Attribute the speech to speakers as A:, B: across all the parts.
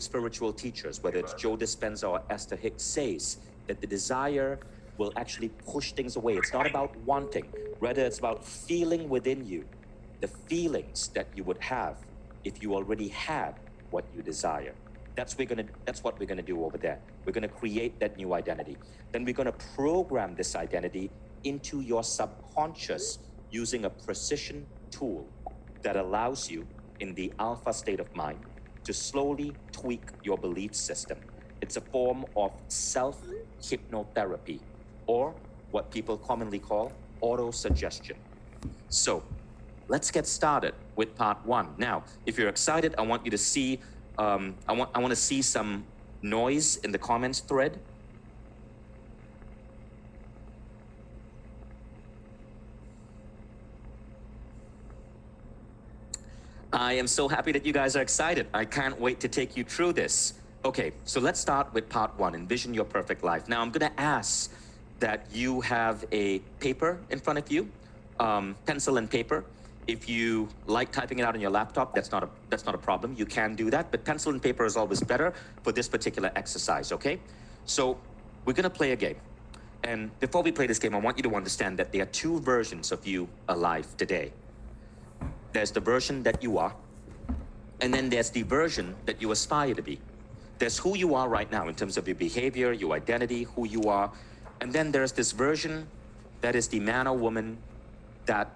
A: spiritual teachers, whether it's Joe Dispenza or Esther Hicks, says that the desire will actually push things away. It's not about wanting, rather it's about feeling within you the feelings that you would have if you already had what you desire. That's what we're gonna do over there. We're gonna create that new identity. Then we're gonna program this identity into your subconscious using a precision tool that allows you in the alpha state of mind to slowly tweak your belief system. It's a form of self-hypnotherapy, or what people commonly call auto-suggestion. So let's get started with part one. Now, if you're excited, I want you to see, I want to see some noise in the comments thread. I am so happy that you guys are excited. I can't wait to take you through this. Okay, so let's start with part one, envision your perfect life. Now I'm gonna ask that you have a paper in front of you, pencil and paper. If you like typing it out on your laptop, that's not a problem. You can do that, but pencil and paper is always better for this particular exercise, okay? So we're gonna play a game. And before we play this game, I want you to understand that there are two versions of you alive today. There's the version that you are, and then there's the version that you aspire to be. There's who you are right now in terms of your behavior, your identity, who you are. And then there's this version that is the man or woman that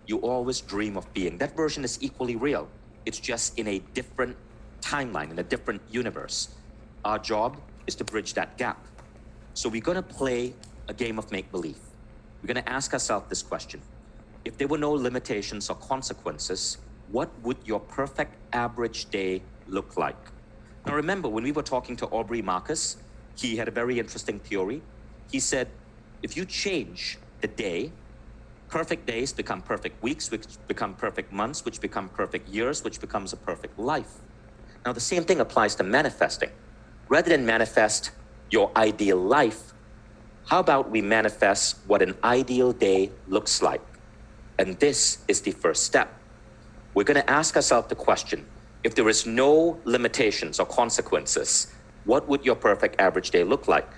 A: you always dream of being. That version is equally real. It's just in a different timeline, in a different universe. Our job is to bridge that gap. So we're gonna play a game of make-believe. We're gonna ask ourselves this question. If there were no limitations or consequences, what would your perfect average day look like? Now remember, when we were talking to Aubrey Marcus, he had a very interesting theory. He said, if you change the day, perfect days become perfect weeks, which become perfect months, which become perfect years, which becomes a perfect life. Now the same thing applies to manifesting. Rather than manifest your ideal life, how about we manifest what an ideal day looks like? And this is the first step. We're gonna ask ourselves the question, if there is no limitations or consequences, what would your perfect average day look like?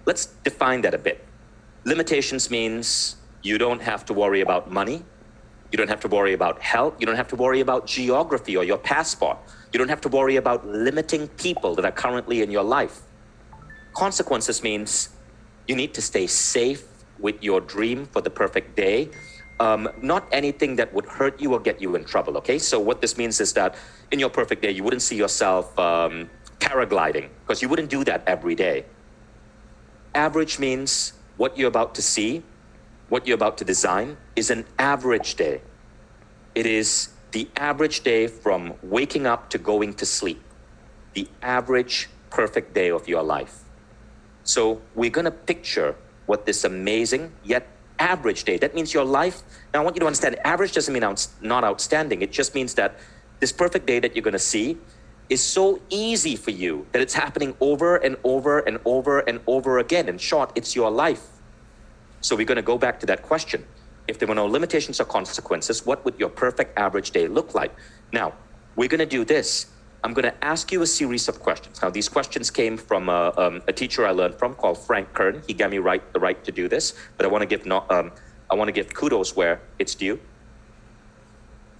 A: Let's define that a bit. Limitations means you don't have to worry about money. You don't have to worry about health. You don't have to worry about geography or your passport. You don't have to worry about limiting people that are currently in your life. Consequences means you need to stay safe with your dream for the perfect day. Not anything that would hurt you or get you in trouble, okay? So what this means is that in your perfect day, you wouldn't see yourself paragliding, because you wouldn't do that every day. Average means what you're about to see, what you're about to design is an average day. It is the average day from waking up to going to sleep, the average perfect day of your life. So we're gonna picture what this amazing yet average day, that means your life. Now I want you to understand, average doesn't mean not outstanding. It just means that this perfect day that you're gonna see is so easy for you that it's happening over and over and over and over again. In short, it's your life. So we're gonna go back to that question. If there were no limitations or consequences, what would your perfect average day look like? Now, we're gonna do this. I'm gonna ask you a series of questions. Now, these questions came from a teacher I learned from called Frank Kern. He gave me the right to do this, but I wanna give kudos where it's due.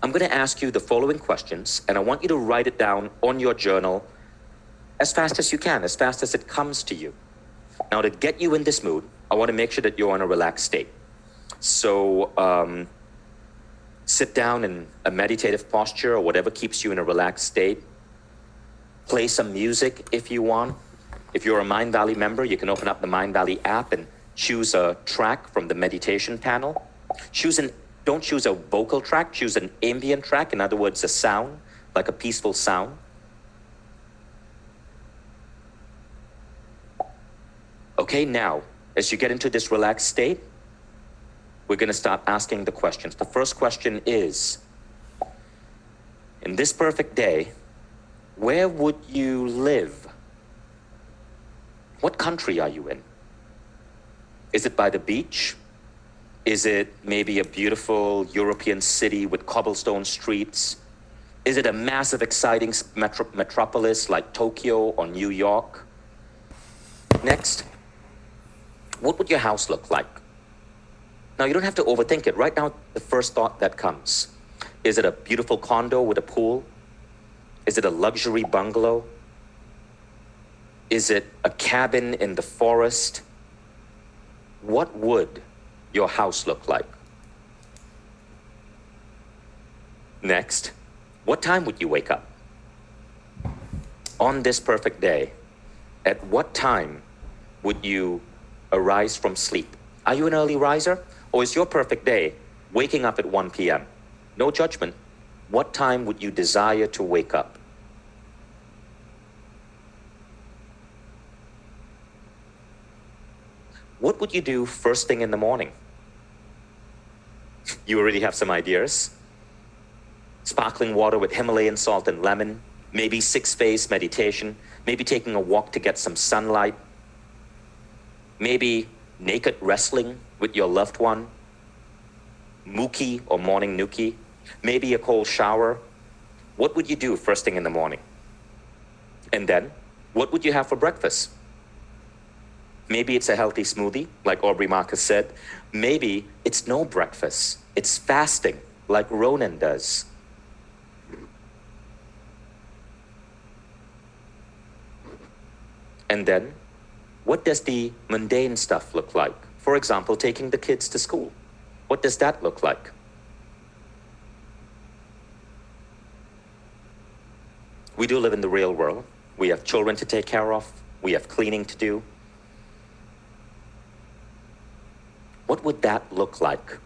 A: I'm gonna ask you the following questions, and I want you to write it down on your journal as fast as you can, as fast as it comes to you. Now, to get you in this mood, I wanna make sure that you're in a relaxed state. So, sit down in a meditative posture or whatever keeps you in a relaxed state. Play some music if you want. If you're a MindValley member, you can open up the MindValley app and choose a track from the meditation panel. Don't choose a vocal track, choose an ambient track. In other words, a sound, like a peaceful sound. Okay, now, as you get into this relaxed state, we're gonna start asking the questions. The first question is, in this perfect day, where would you live? What country are you in? Is it by the beach? Is it maybe a beautiful European city with cobblestone streets? Is it a massive, exciting metropolis like Tokyo or New York? Next, what would your house look like? Now, you don't have to overthink it. Right now, the first thought that comes. Is it a beautiful condo with a pool? Is it a luxury bungalow? Is it a cabin in the forest? What would your house look like? Next, what time would you wake up? On this perfect day, at what time would you arise from sleep? Are you an early riser? Or is your perfect day waking up at 1 p.m.? No judgment. What time would you desire to wake up? What would you do first thing in the morning? You already have some ideas. Sparkling water with Himalayan salt and lemon, maybe 6-phase meditation, maybe taking a walk to get some sunlight, maybe naked wrestling with your loved one, mookie or morning nookie, maybe a cold shower. What would you do first thing in the morning? And then, what would you have for breakfast? Maybe it's a healthy smoothie, like Aubrey Marcus said. Maybe it's no breakfast. It's fasting, like Ronan does. And then, what does the mundane stuff look like? For example, taking the kids to school. What does that look like? We do live in the real world. We have children to take care of. We have cleaning to do. What would that look like?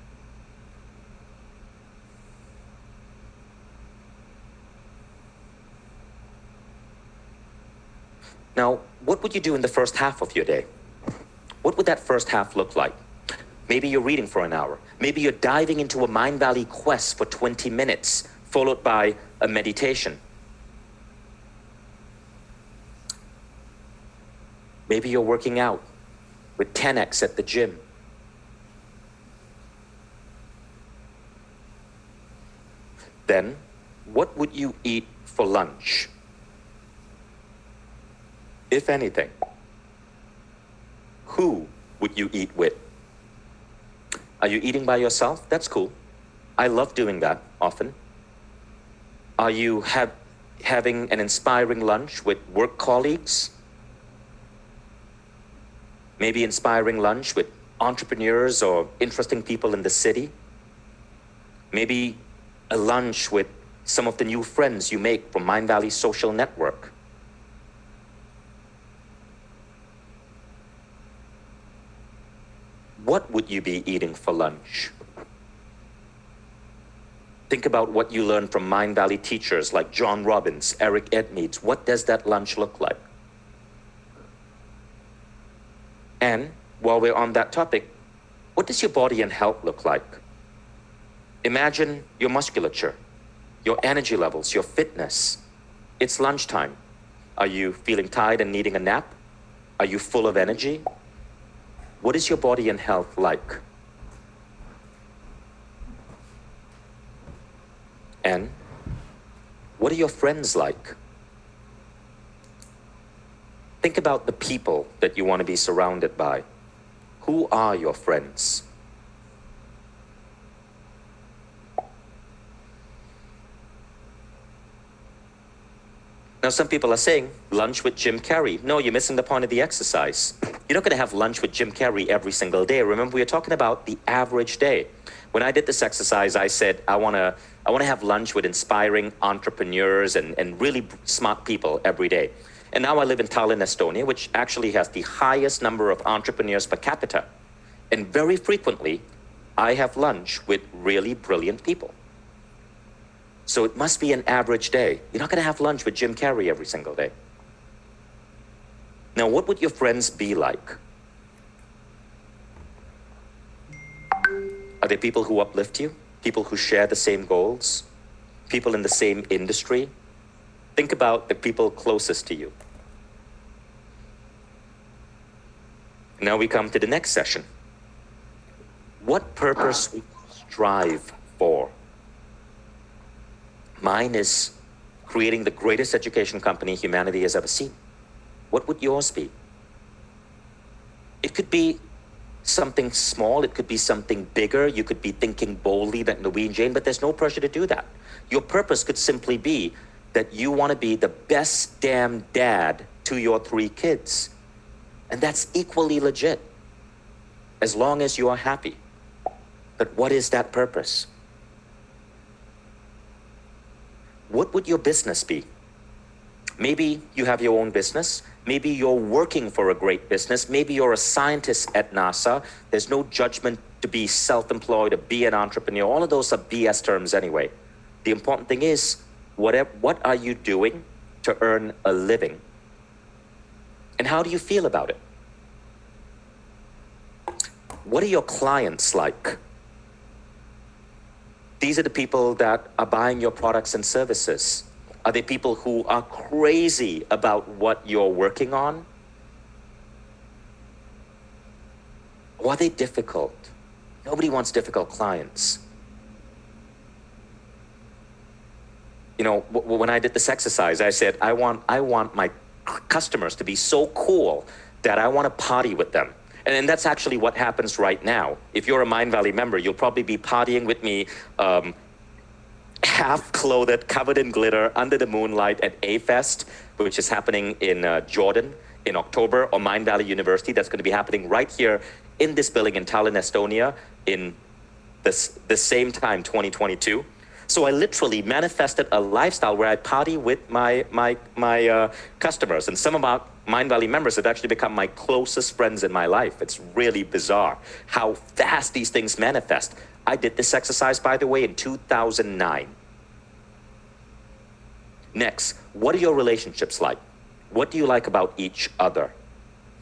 A: Now, what would you do in the first half of your day? What would that first half look like? Maybe you're reading for an hour. Maybe you're diving into a MindValley quest for 20 minutes, followed by a meditation. Maybe you're working out with 10x at the gym. Then, what would you eat for lunch? If anything, who would you eat with? Are you eating by yourself? That's cool. I love doing that often. Are you having an inspiring lunch with work colleagues? Maybe inspiring lunch with entrepreneurs or interesting people in the city? Maybe a lunch with some of the new friends you make from MindValley social network? What would you be eating for lunch? Think about what you learned from MindValley teachers like John Robbins, Eric Edmeades. What does that lunch look like? And while we're on that topic, what does your body and health look like? Imagine your musculature, your energy levels, your fitness. It's lunchtime. Are you feeling tired and needing a nap? Are you full of energy? What is your body and health like? And what are your friends like? Think about the people that you want to be surrounded by. Who are your friends? Now, some people are saying, lunch with Jim Carrey. No, you're missing the point of the exercise. You're not going to have lunch with Jim Carrey every single day. Remember, we are talking about the average day. When I did this exercise, I said, I want to have lunch with inspiring entrepreneurs and really smart people every day. And now I live in Tallinn, Estonia, which actually has the highest number of entrepreneurs per capita. And very frequently, I have lunch with really brilliant people. So it must be an average day. You're not going to have lunch with Jim Carrey every single day. Now, what would your friends be like? Are they people who uplift you? People who share the same goals? People in the same industry? Think about the people closest to you. Now we come to the next session. What purpose would you strive for? Mine is creating the greatest education company humanity has ever seen? What would yours be? It could be something small, it could be something bigger, you could be thinking boldly like Naveen Jain, but there's no pressure to do that. Your purpose could simply be that you want to be the best damn dad to your 3 kids. And that's equally legit, as long as you are happy. But what is that purpose? What would your business be? Maybe you have your own business. Maybe you're working for a great business. Maybe you're a scientist at NASA. There's no judgment to be self-employed or be an entrepreneur. All of those are BS terms anyway. The important thing is, what are you doing to earn a living? And how do you feel about it? What are your clients like? These are the people that are buying your products and services. Are they people who are crazy about what you're working on? Or are they difficult? Nobody wants difficult clients. You know, when I did this exercise, I said, I want my customers to be so cool that I want to party with them. And that's actually what happens right now. If you're a MindValley member, you'll probably be partying with me, half clothed, covered in glitter, under the moonlight at A-Fest, which is happening in Jordan in October, or MindValley University. That's going to be happening right here in this building in Tallinn, Estonia, in the same time, 2022. So I literally manifested a lifestyle where I party with my customers, and some of our MindValley members have actually become my closest friends in my life. It's really bizarre how fast these things manifest. I did this exercise, by the way, in 2009. Next, what are your relationships like? What do you like about each other?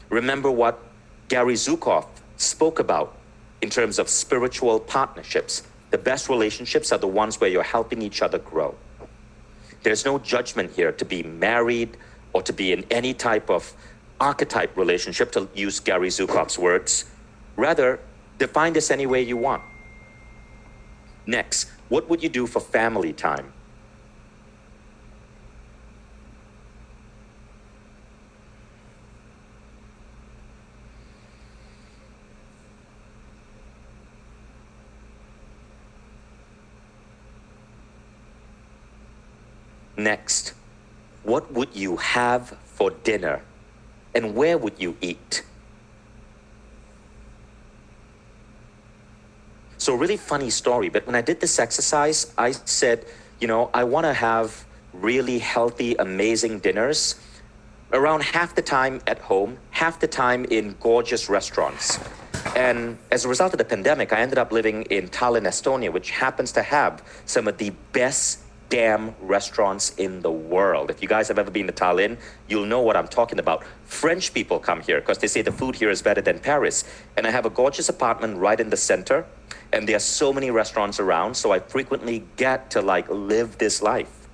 A: Remember what Gary Zukav spoke about in terms of spiritual partnerships. The best relationships are the ones where you're helping each other grow. There's no judgment here to be married or to be in any type of archetype relationship, to use Gary Zukav's words. Rather, define this any way you want. Next, what would you do for family time? Next, what would you have for dinner? And where would you eat? So really funny story, but when I did this exercise, I said, you know, I want to have really healthy, amazing dinners around half the time at home, half the time in gorgeous restaurants. And as a result of the pandemic, I ended up living in Tallinn, Estonia, which happens to have some of the best damn restaurants in the world. If you guys have ever been to Tallinn, you'll know what I'm talking about. French people come here because they say the food here is better than Paris. And I have a gorgeous apartment right in the center, and there are so many restaurants around, so I frequently get to like live this life.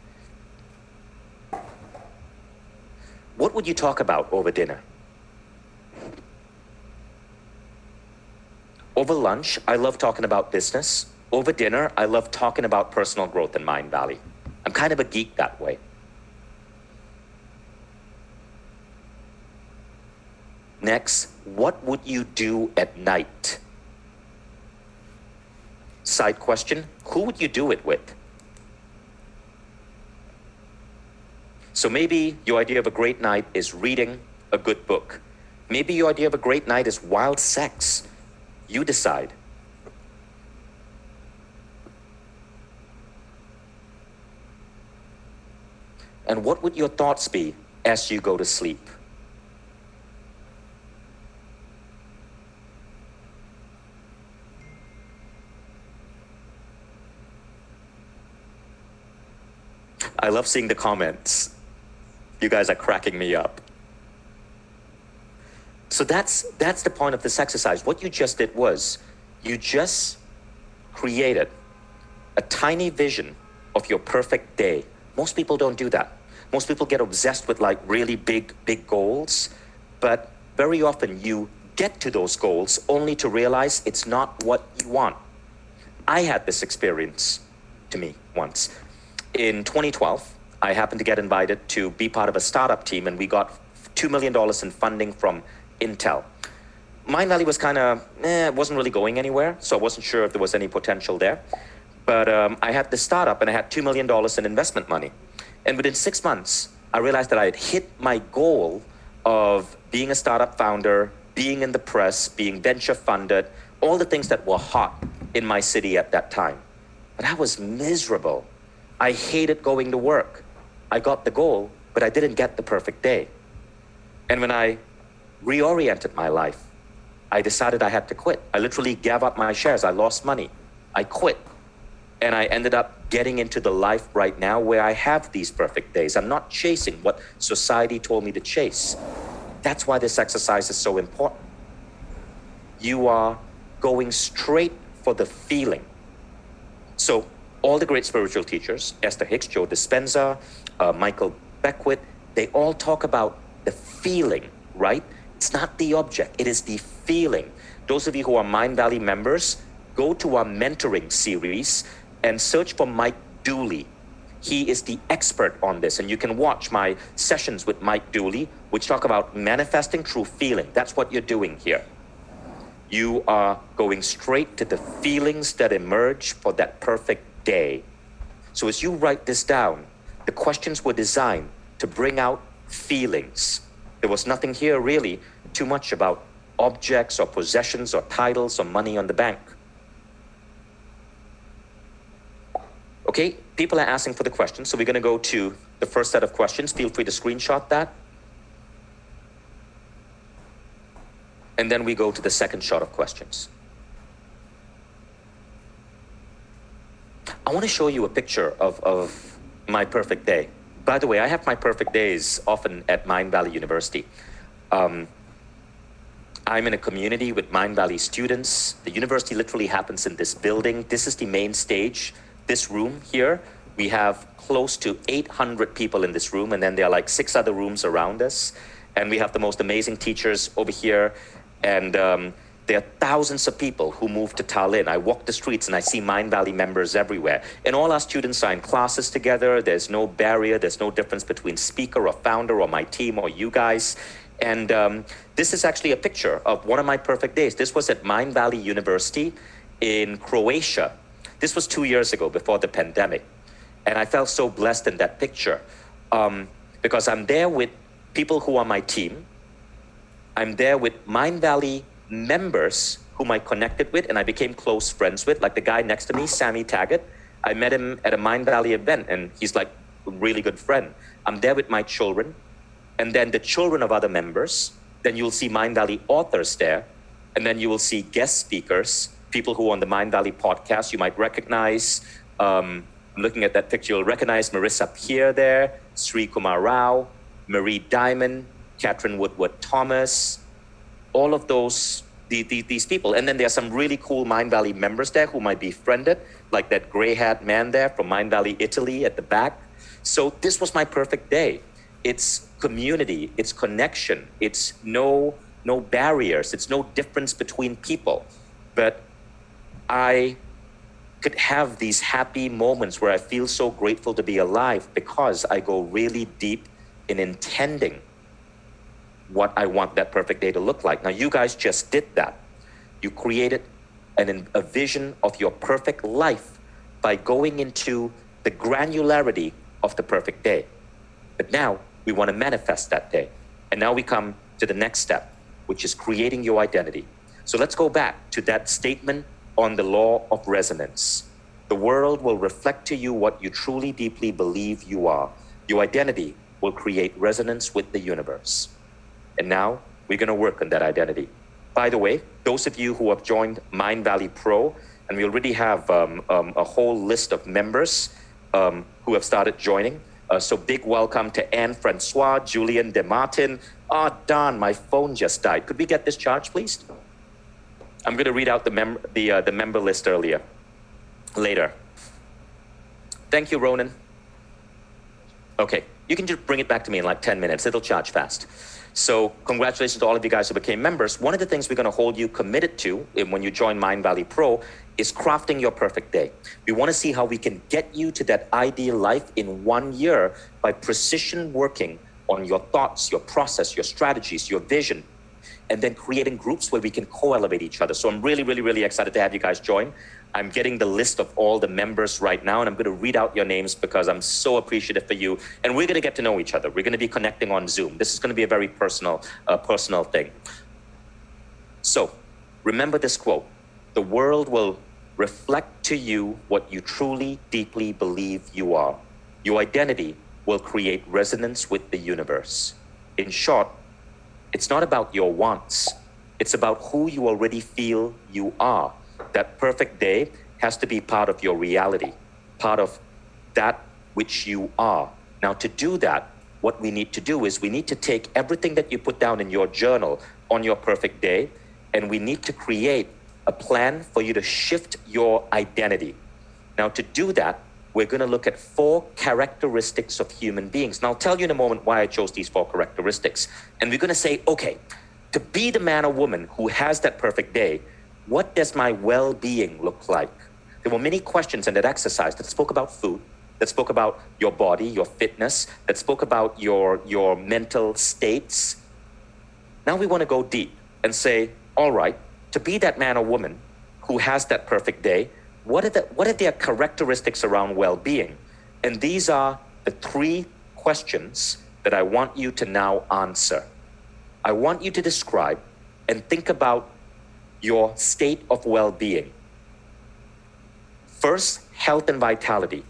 A: What would you talk about over dinner? Over lunch, I love talking about business. Over dinner, I love talking about personal growth in MindValley. I'm kind of a geek that way. Next, what would you do at night? Side question, who would you do it with? So maybe your idea of a great night is reading a good book. Maybe your idea of a great night is wild sex. You decide. And what would your thoughts be as you go to sleep? I love seeing the comments. You guys are cracking me up. So that's the point of this exercise. What you just did was, you just created a tiny vision of your perfect day. Most people don't do that. Most people get obsessed with like really big goals, but very often you get to those goals only to realize it's not what you want. I had this experience to me once. In 2012, I happened to get invited to be part of a startup team, and we got $2 million in funding from Intel. MindValley was kind of, it wasn't really going anywhere, so I wasn't sure if there was any potential there. But I had this startup, and I had $2 million in investment money. And within 6 months, I realized that I had hit my goal of being a startup founder, being in the press, being venture funded, all the things that were hot in my city at that time. But I was miserable. I hated going to work. I got the goal, but I didn't get the perfect day. And when I reoriented my life, I decided I had to quit. I literally gave up my shares. I lost money. I quit. And I ended up getting into the life right now where I have these perfect days. I'm not chasing what society told me to chase. That's why this exercise is so important. You are going straight for the feeling. So all the great spiritual teachers, Esther Hicks, Joe Dispenza, Michael Beckwith, they all talk about the feeling, right? It's not the object, it is the feeling. Those of you who are MindValley members, go to our mentoring series and search for Mike Dooley. He is the expert on this, and you can watch my sessions with Mike Dooley, which talk about manifesting through feeling. That's what you're doing here. You are going straight to the feelings that emerge for that perfect day. So as you write this down, the questions were designed to bring out feelings. There was nothing here really too much about objects or possessions or titles or money on the bank. Okay, people are asking for the questions, so we're going to go to the first set of questions. Feel free to screenshot that. And then we go to the second shot of questions. I want to show you a picture of my perfect day. By the way, I have my perfect days often at MindValley University. I'm in a community with MindValley students. The university literally happens in this building. This is the main stage. This room here, we have close to 800 people in this room, and then there are like 6 other rooms around us. And we have the most amazing teachers over here. And there are thousands of people who move to Tallinn. I walk the streets and I see MindValley members everywhere. And all our students are in classes together. There's no barrier. There's no difference between speaker or founder or my team or you guys. And this is actually a picture of one of my perfect days. This was at MindValley University in Croatia. This was 2 years ago, before the pandemic. And I felt so blessed in that picture because I'm there with people who are my team. I'm there with MindValley members whom I connected with and I became close friends with, like the guy next to me, Sammy Taggart. I met him at a MindValley event and he's like a really good friend. I'm there with my children and then the children of other members. Then you'll see MindValley authors there. And then you will see guest speakers, people who are on the MindValley podcast. You might recognize, I'm looking at that picture, you'll recognize Marissa Pierre there, Sri Kumar Rao, Marie Diamond, Catherine Woodward Thomas, all of those, these people. And then there are some really cool MindValley members there whom I befriended, like that gray hat man there from MindValley Italy at the back. So this was my perfect day. It's community, it's connection, it's no barriers, it's no difference between people. But I could have these happy moments where I feel so grateful to be alive because I go really deep in intending what I want that perfect day to look like. Now, you guys just did that. You created a vision of your perfect life by going into the granularity of the perfect day. But now we want to manifest that day. And now we come to the next step, which is creating your identity. So let's go back to that statement on the law of resonance. The world will reflect to you what you truly deeply believe you are. Your identity will create resonance with the universe. And now we're going to work on that identity. By the way, those of you who have joined MindValley Pro, and we already have a whole list of members who have started joining. So big welcome to Anne Francois, Julian DeMartin. Oh, darn, my phone just died. Could we get this charged, please? I'm going to read out the member list later. Thank you, Ronan. Okay, You can just bring it back to me in like 10 minutes. It'll charge fast. So congratulations to all of you guys who became members. One of the things we're going to hold you committed to when you join MindValley Pro is crafting your perfect day. We want to see how we can get you to that ideal life in 1 year by precision working on your thoughts, your process, your strategies, your vision, and then creating groups where we can co-elevate each other. So I'm really, really, really excited to have you guys join. I'm getting the list of all the members right now, and I'm going to read out your names because I'm so appreciative for you. And we're going to get to know each other. We're going to be connecting on Zoom. This is going to be a very personal thing. So remember this quote: the world will reflect to you what you truly, deeply believe you are. Your identity will create resonance with the universe. In short, it's not about your wants. It's about who you already feel you are. That perfect day has to be part of your reality, part of that which you are. Now, to do that, what we need to do is we need to take everything that you put down in your journal on your perfect day, and we need to create a plan for you to shift your identity. Now, to do that, we're going to look at 4 characteristics of human beings. And I'll tell you in a moment why I chose these 4 characteristics. And we're going to say, okay, to be the man or woman who has that perfect day, what does my well-being look like? There were many questions in that exercise that spoke about food, that spoke about your body, your fitness, that spoke about your mental states. Now we want to go deep and say, all right, to be that man or woman who has that perfect day, what are their characteristics around well-being? And these are the 3 questions that I want you to now answer. I want you to describe and think about your state of well-being. First, health and vitality.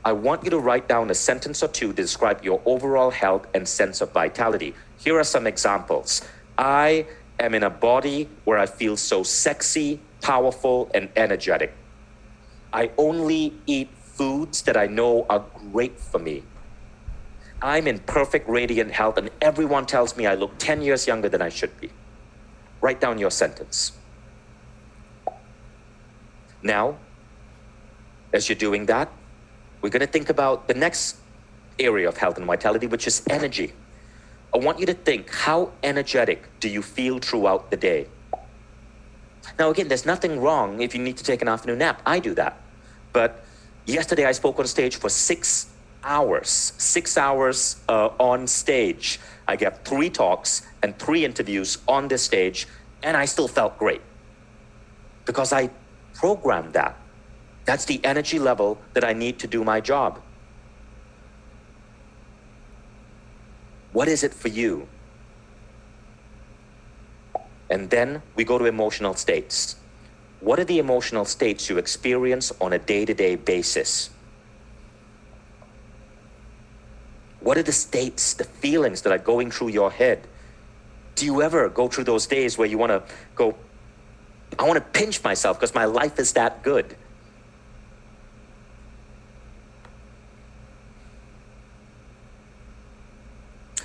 A: I want you to write down a sentence or 2 to describe your overall health and sense of vitality. Here are some examples. I am in a body where I feel so sexy, powerful, and energetic. I only eat foods that I know are great for me. I'm in perfect radiant health, and everyone tells me I look 10 years younger than I should be. Write down your sentence. Now, as you're doing that, we're going to think about the next area of health and vitality, which is energy. I want you to think, how energetic do you feel throughout the day? Now, again, there's nothing wrong if you need to take an afternoon nap. I do that. But yesterday I spoke on stage for 6 hours. 6 hours on stage. I gave 3 talks and 3 interviews on this stage, and I still felt great because I programmed that. That's the energy level that I need to do my job. What is it for you? And then we go to emotional states. What are the emotional states you experience on a day-to-day basis? What are the states, the feelings that are going through your head? Do you ever go through those days where you want to go, I want to pinch myself because my life is that good?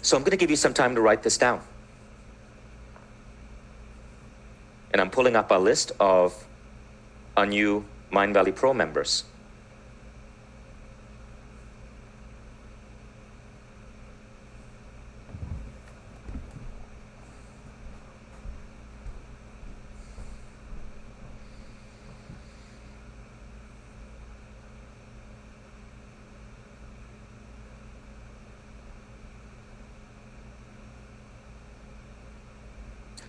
A: So I'm going to give you some time to write this down. And I'm pulling up a list of our new MindValley Pro members.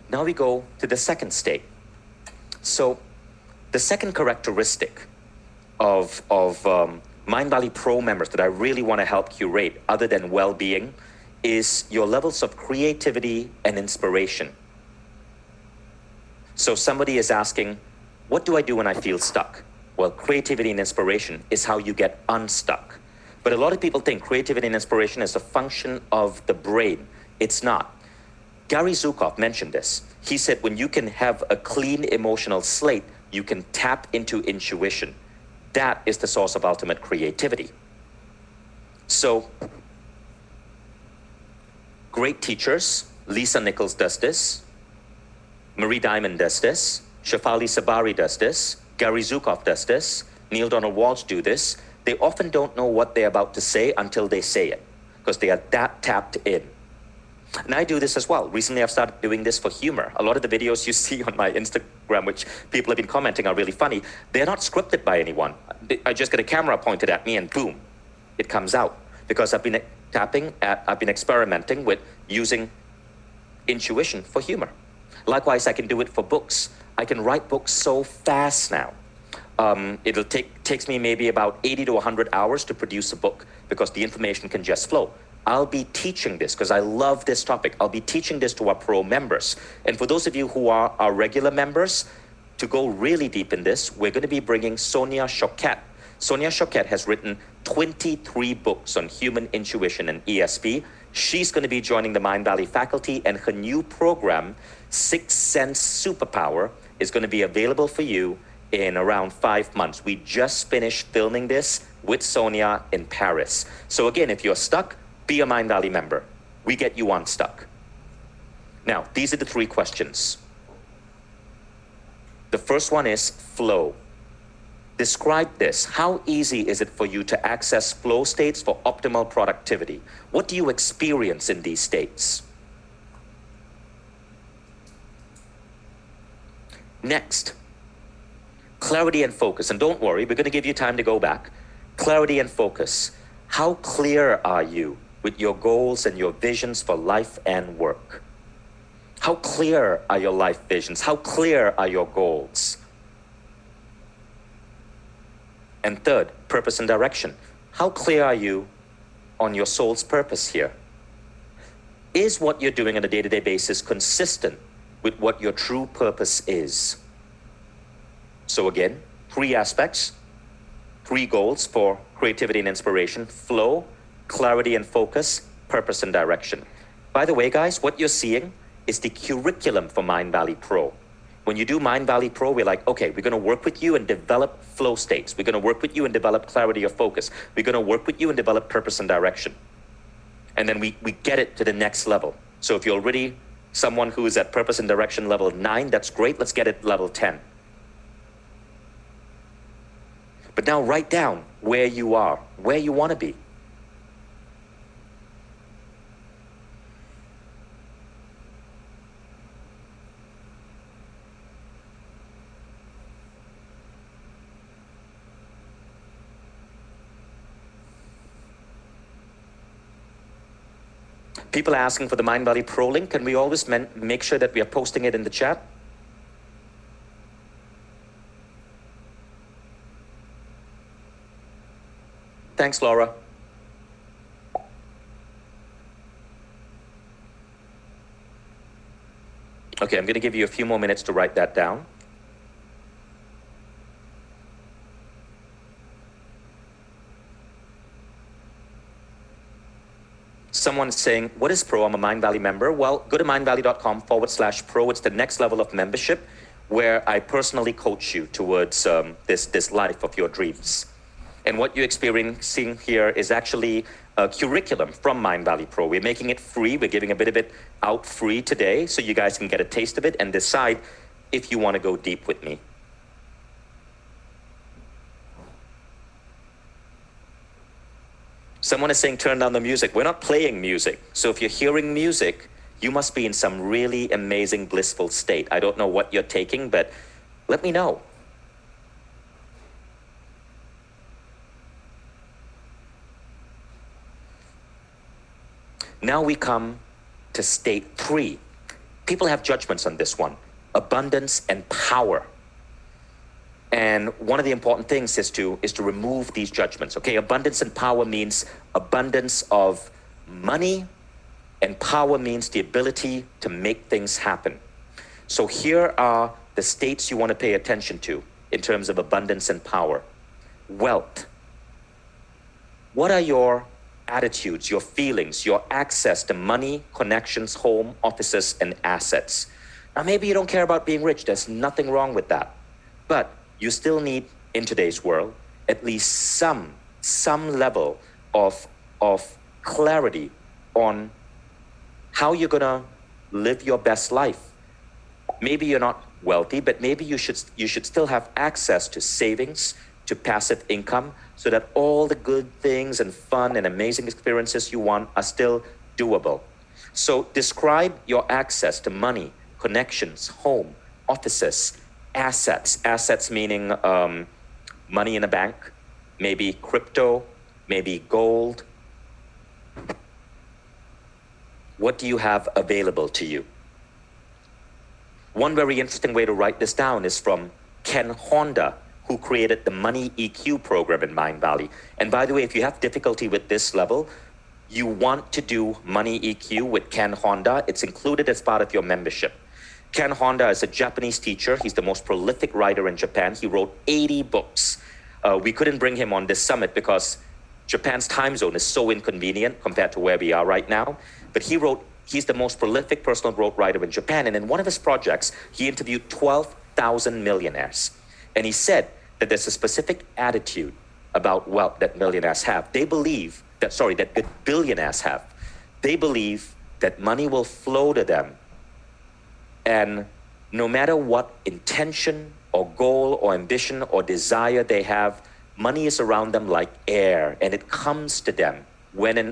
A: Now we go to the second state. So the second characteristic of MindValley Pro members that I really want to help curate, other than well-being, is your levels of creativity and inspiration. So somebody is asking, what do I do when I feel stuck? Well, creativity and inspiration is how you get unstuck. But a lot of people think creativity and inspiration is a function of the brain. It's not. Gary Zukav mentioned this. He said when you can have a clean emotional slate, you can tap into intuition. That is the source of ultimate creativity. So, great teachers, Lisa Nichols does this, Marie Diamond does this, Shefali Sabari does this, Gary Zukav does this, Neil Donald Walsh do this. They often don't know what they're about to say until they say it. because they are that tapped in. And I do this as well. Recently, I've started doing this for humor. A lot of the videos you see on my Instagram, which people have been commenting are really funny, they're not scripted by anyone. I just get a camera pointed at me and boom, it comes out. Because I've been experimenting with using intuition for humor. Likewise, I can do it for books. I can write books so fast now. Takes me maybe about 80 to 100 hours to produce a book because the information can just flow. I'll be teaching this because I love this topic. I'll be teaching this to our pro members. And for those of you who are our regular members, to go really deep in this, we're going to be bringing Sonia Choquette. Sonia Choquette has written 23 books on human intuition and ESP. She's going to be joining the MindValley faculty, and her new program, Sixth Sense Superpower, is going to be available for you in around 5 months. We just finished filming this with Sonia in Paris. So again, if you're stuck, be a MindValley member. We get you unstuck. Now, these are the 3 questions. The first one is flow. Describe this. How easy is it for you to access flow states for optimal productivity? What do you experience in these states? Next, clarity and focus. And don't worry, we're going to give you time to go back. Clarity and focus. How clear are you with your goals and your visions for life and work? How clear are your life visions? How clear are your goals? And third, purpose and direction. How clear are you on your soul's purpose here? Is what you're doing on a day-to-day basis consistent with what your true purpose is? So again, 3 aspects, 3 goals for creativity and inspiration: flow, clarity and focus, purpose and direction. By the way, guys, what you're seeing is the curriculum for MindValley Pro. When you do MindValley Pro, we're like, okay, we're going to work with you and develop flow states. We're going to work with you and develop clarity of focus. We're going to work with you and develop purpose and direction. And then we get it to the next level. So if you're already someone who is at purpose and direction level 9, that's great. Let's get it level 10. But now write down where you are, where you want to be. People are asking for the MindValley Pro link. Can we always make sure that we are posting it in the chat? Thanks, Laura. Okay, I'm going to give you a few more minutes to write that down. Someone's saying, what is Pro? I'm a MindValley member. Well, go to mindvalley.com/pro. It's the next level of membership where I personally coach you towards this life of your dreams. And what you're experiencing here is actually a curriculum from MindValley Pro. We're making it free. We're giving a bit of it out free today so you guys can get a taste of it and decide if you want to go deep with me. Someone is saying, turn down the music. We're not playing music. So if you're hearing music, you must be in some really amazing, blissful state. I don't know what you're taking, but let me know. Now we come to state 3. People have judgments on this one: abundance and power. And one of the important things is to remove these judgments. Okay, abundance and power means abundance of money, and power means the ability to make things happen. So here are the states you want to pay attention to in terms of abundance and power. Wealth. What are your attitudes, your feelings, your access to money, connections, home, offices, and assets? Now, maybe you don't care about being rich. There's nothing wrong with that. But you still need, in today's world, at least some level of clarity on how you're gonna live your best life. Maybe you're not wealthy, but maybe you should still have access to savings, to passive income so that all the good things and fun and amazing experiences you want are still doable. So describe your access to money, connections, home, offices, assets. Assets meaning money in a bank, maybe crypto, maybe gold. What do you have available to you? One very interesting way to write this down is from Ken Honda, who created the Money EQ program in MindValley. And by the way, if you have difficulty with this level, you want to do Money EQ with Ken Honda. It's included as part of your membership. Ken Honda is a Japanese teacher. He's the most prolific writer in Japan. He wrote 80 books. We couldn't bring him on this summit because Japan's time zone is so inconvenient compared to where we are right now. But he's the most prolific personal growth writer in Japan. And in one of his projects, he interviewed 12,000 millionaires. And he said that there's a specific attitude about wealth that millionaires have. That billionaires have. They believe that money will flow to them. And no matter what intention or goal or ambition or desire they have, money is around them like air, and it comes to them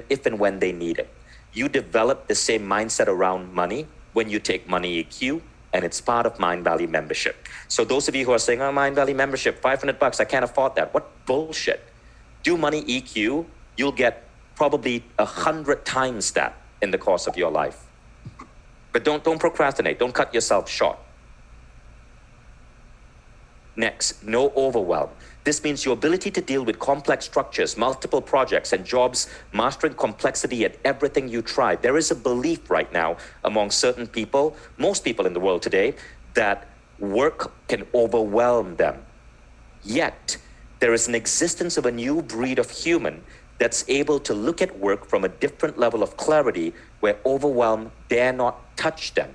A: if and when they need it. You develop the same mindset around money when you take Money EQ, and it's part of MindValley membership. So those of you who are saying, oh, MindValley membership, $500, I can't afford that. What bullshit. Do Money EQ, you'll get probably 100 times that in the course of your life. But don't procrastinate. Don't cut yourself short. Next, no overwhelm. This means your ability to deal with complex structures, multiple projects and jobs, mastering complexity at everything you try. There is a belief right now among certain people, most people in the world today, that work can overwhelm them. Yet, there is an existence of a new breed of human that's able to look at work from a different level of clarity where overwhelm dare not touch them.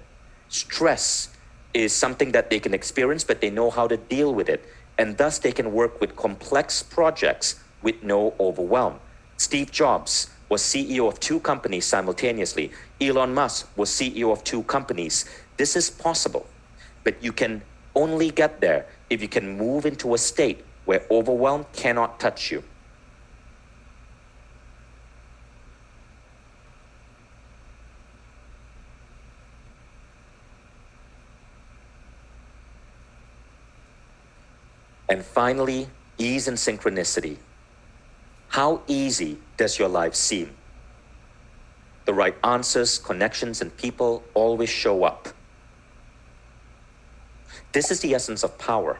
A: Stress is something that they can experience, but they know how to deal with it. And thus they can work with complex projects with no overwhelm. Steve Jobs was CEO of 2 companies simultaneously. Elon Musk was CEO of 2 companies. This is possible, but you can only get there if you can move into a state where overwhelm cannot touch you. And finally, ease and synchronicity. How easy does your life seem? The right answers, connections, and people always show up. This is the essence of power.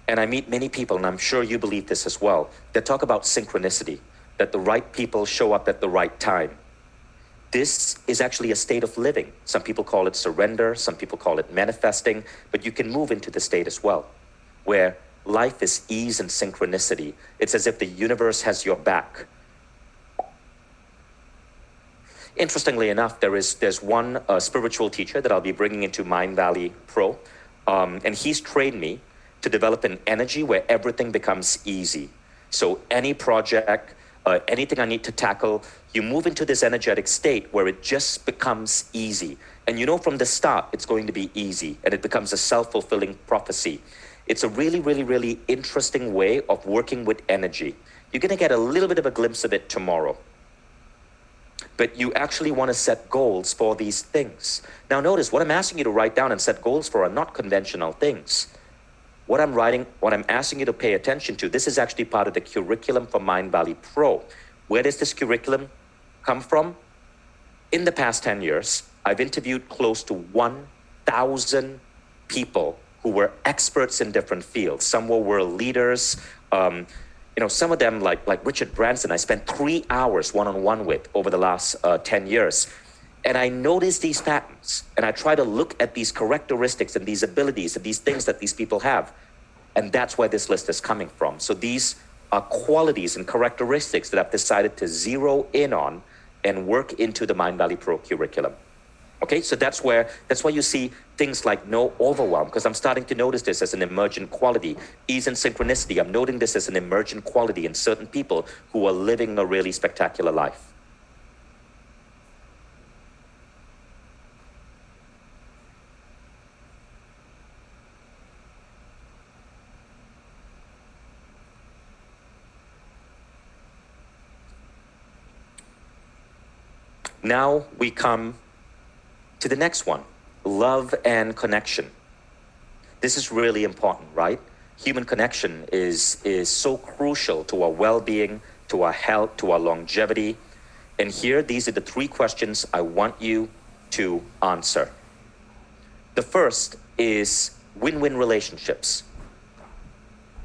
A: And I meet many people, and I'm sure you believe this as well, that talk about synchronicity, that the right people show up at the right time. This is actually a state of living. Some people call it surrender, some people call it manifesting, but you can move into the state as well, where life is ease and synchronicity. It's as if the universe has your back. Interestingly enough, there's one spiritual teacher that I'll be bringing into MindValley Pro, and he's trained me to develop an energy where everything becomes easy. So any project, anything I need to tackle, you move into this energetic state where it just becomes easy. And you know from the start, it's going to be easy, and it becomes a self-fulfilling prophecy. It's a really, really, really interesting way of working with energy. You're gonna get a little bit of a glimpse of it tomorrow. But you actually wanna set goals for these things. Now notice, what I'm asking you to write down and set goals for are not conventional things. What I'm asking you to pay attention to, this is actually part of the curriculum for MindValley Pro. Where does this curriculum come from? In the past 10 years, I've interviewed close to 1,000 people who were experts in different fields. Some were world leaders. Some of them, like Richard Branson, I spent 3 hours one-on-one with over the last 10 years. And I notice these patterns, and I try to look at these characteristics and these abilities and these things that these people have. And that's where this list is coming from. So these are qualities and characteristics that I've decided to zero in on and work into the MindValley Pro curriculum. Okay, so that's why you see things like no overwhelm, because I'm starting to notice this as an emergent quality. Ease and synchronicity, I'm noting this as an emergent quality in certain people who are living a really spectacular life. Now we come to the next one, love and connection. This is really important, right? Human connection is so crucial to our well-being, to our health, to our longevity. And here, these are the three questions I want you to answer. The first is win-win relationships.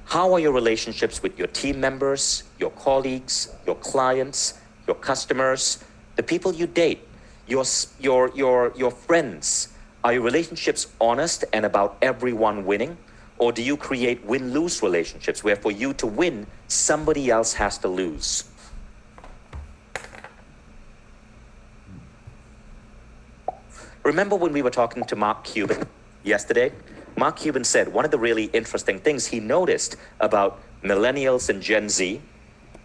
A: How are your relationships with your team members, your colleagues, your clients, your customers, the people you date, your friends? Are your relationships honest and about everyone winning? Or do you create win-lose relationships where for you to win, somebody else has to lose? Remember when we were talking to Mark Cuban yesterday? Mark Cuban said one of the really interesting things he noticed about millennials and Gen Z,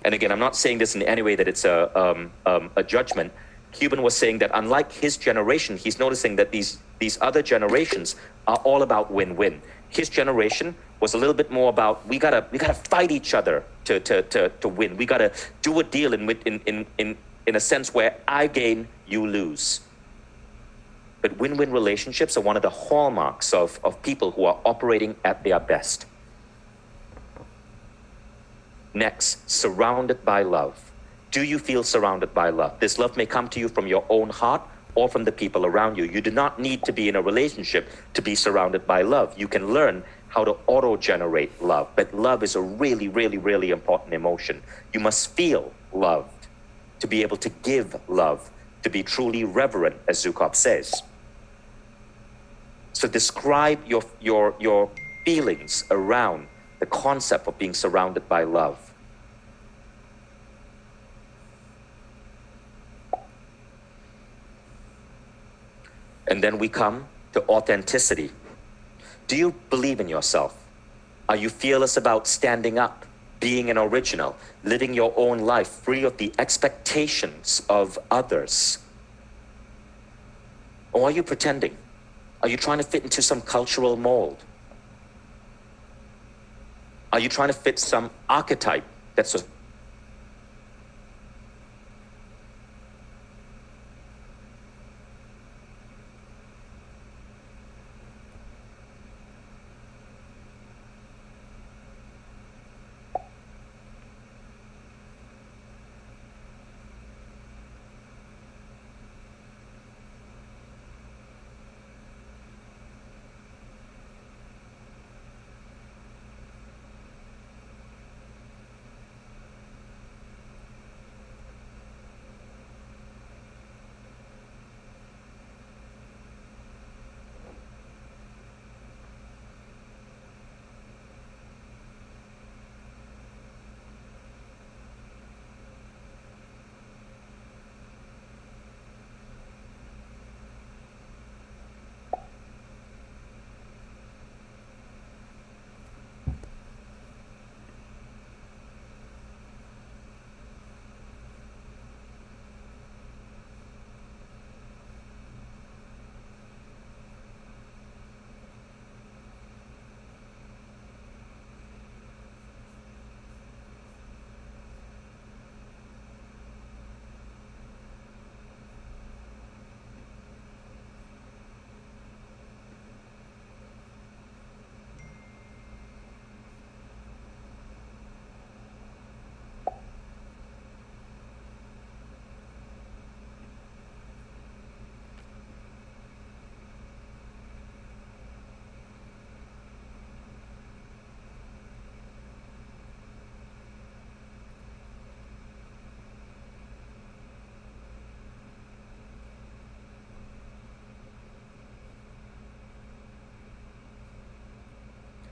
A: and again, I'm not saying this in any way that it's a judgment. Cuban was saying that unlike his generation, he's noticing that these other generations are all about win-win. His generation was a little bit more about we gotta fight each other to win. We gotta do a deal in a sense where I gain, you lose. But win-win relationships are one of the hallmarks of people who are operating at their best. Next, surrounded by love. Do you feel surrounded by love? This love may come to you from your own heart or from the people around you. You do not need to be in a relationship to be surrounded by love. You can learn how to auto-generate love, but love is a really, really, really important emotion. You must feel loved to be able to give love, to be truly reverent, as Zukov says. So describe your feelings around the concept of being surrounded by love. And then we come to authenticity. Do you believe in yourself? Are you fearless about standing up, being an original, living your own life free of the expectations of others? Or are you pretending? Are you trying to fit into some cultural mold? Are you trying to fit some archetype that's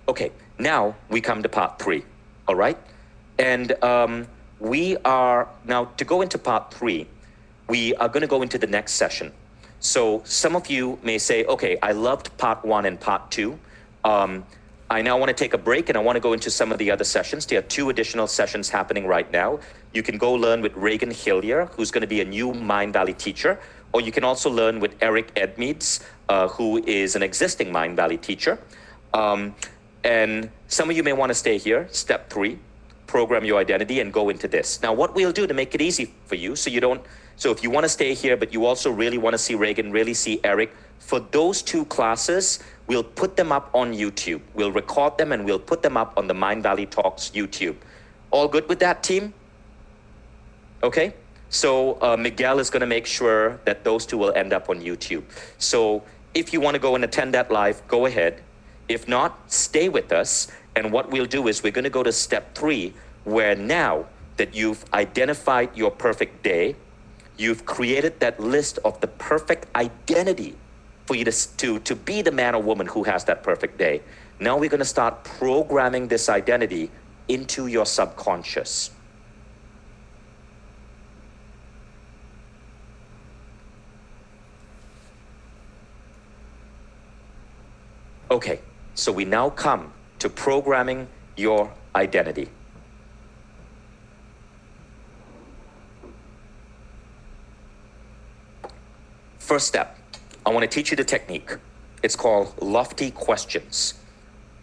A: okay, now we come to part 3, all right? And we are, now to go into part 3, we are gonna go into the next session. So some of you may say, okay, I loved part 1 and part 2. I now wanna take a break and I wanna go into some of the other sessions. There are 2 additional sessions happening right now. You can go learn with Reagan Hillier, who's gonna be a new MindValley teacher, or you can also learn with Eric Edmeades, who is an existing MindValley teacher. And some of you may want to stay here. Step 3, program your identity and go into this. Now, what we'll do to make it easy for you, so So if you want to stay here, but you also really want to see Reagan, really see Eric, for those 2 classes, we'll put them up on YouTube. We'll record them and we'll put them up on the MindValley Talks YouTube. All good with that, team? Okay? So Miguel is going to make sure that those 2 will end up on YouTube. So if you want to go and attend that live, go ahead. If not, stay with us. And what we'll do is we're going to go to step 3, where now that you've identified your perfect day, you've created that list of the perfect identity for you to be the man or woman who has that perfect day. Now we're going to start programming this identity into your subconscious. Okay, so we now come to programming your identity. First step, I want to teach you the technique. It's called lofty questions.